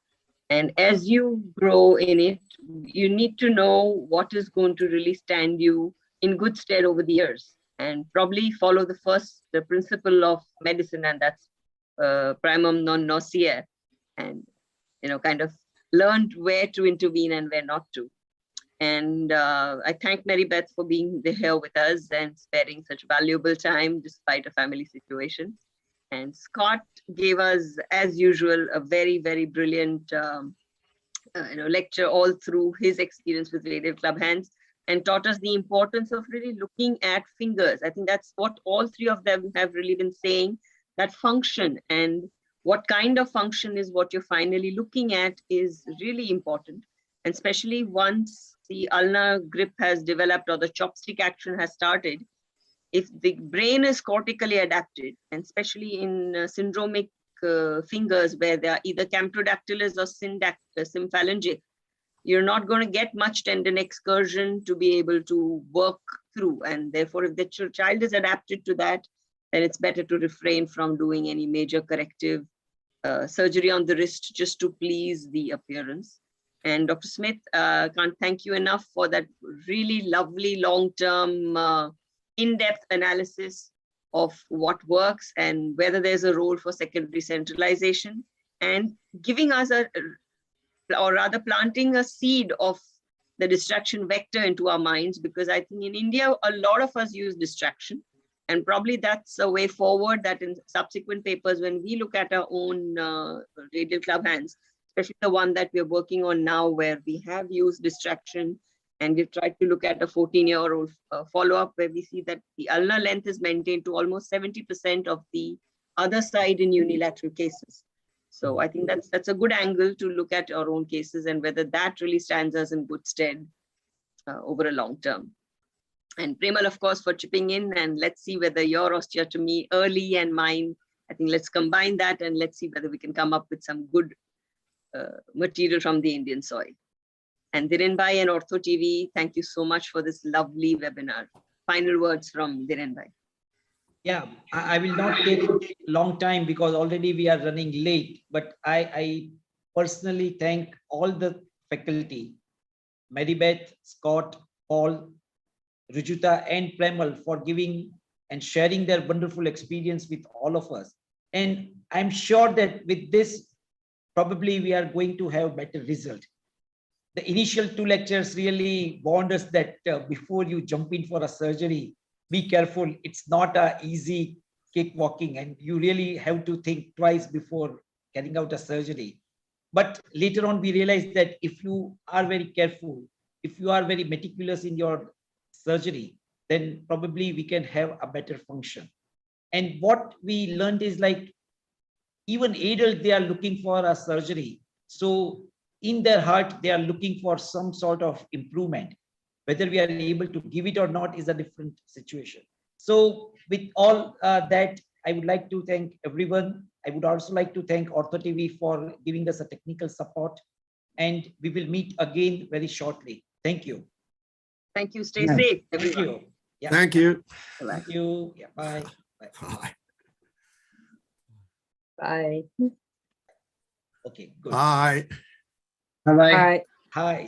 And as you grow in it, you need to know what is going to really stand you in good stead over the years, and probably follow the principle of medicine, and that's primum non nocere, and kind of learned where to intervene and where not to. And I thank Marybeth for being here with us and sparing such valuable time despite a family situation. And Scott gave us, as usual, a very, very brilliant lecture all through his experience with radial club hands, and taught us the importance of really looking at fingers. I think that's what all three of them have really been saying, that function and what kind of function is what you're finally looking at is really important. And especially once the ulnar grip has developed or the chopstick action has started, if the brain is cortically adapted, and especially in syndromic fingers where they are either camptodactylous or symphalangic, you're not going to get much tendon excursion to be able to work through. And therefore, if the child is adapted to that, then it's better to refrain from doing any major corrective surgery on the wrist just to please the appearance. And Dr. Smith, can't thank you enough for that really lovely long-term, in-depth analysis of what works and whether there's a role for secondary centralization, and giving us or rather planting a seed of the distraction vector into our minds, because I think in India, a lot of us use distraction. And probably that's a way forward, that in subsequent papers, when we look at our own radial club hands, especially the one that we're working on now, where we have used distraction and we've tried to look at a 14-year-old follow-up, where we see that the ulnar length is maintained to almost 70% of the other side in unilateral cases. So I think that's a good angle to look at our own cases and whether that really stands us in good stead over a long term. And Premal, of course, for chipping in, and let's see whether your osteotomy early and mine, I think let's combine that and let's see whether we can come up with some good material from the Indian soil. And Dhiren Bhai and OrthoTV, thank you so much for this lovely webinar. Final words from Dhiren Bhai. Yeah, I will not take a long time because already we are running late, but I personally thank all the faculty, Marybeth, Scott, Paul, Rujuta, and Premal for giving and sharing their wonderful experience with all of us. And I'm sure that with this, probably we are going to have better result. The initial 2 lectures really warned us that before you jump in for a surgery, be careful. It's not a easy cakewalking, and you really have to think twice before carrying out a surgery. But later on, we realized that if you are very careful, if you are very meticulous in your surgery, then probably we can have a better function. And what we learned is, like, even adults, they are looking for a surgery. So in their heart, they are looking for some sort of improvement. Whether we are able to give it or not is a different situation. So with all that, I would like to thank everyone. I would also like to thank OrthoTV for giving us a technical support. And we will meet again very shortly. Thank you. Thank you. Stay safe, everyone. Thank you. Yeah. Thank you. Thank you. Yeah, bye. Bye. Bye. Bye. Okay, good. Bye. Bye-bye. Bye. Hi.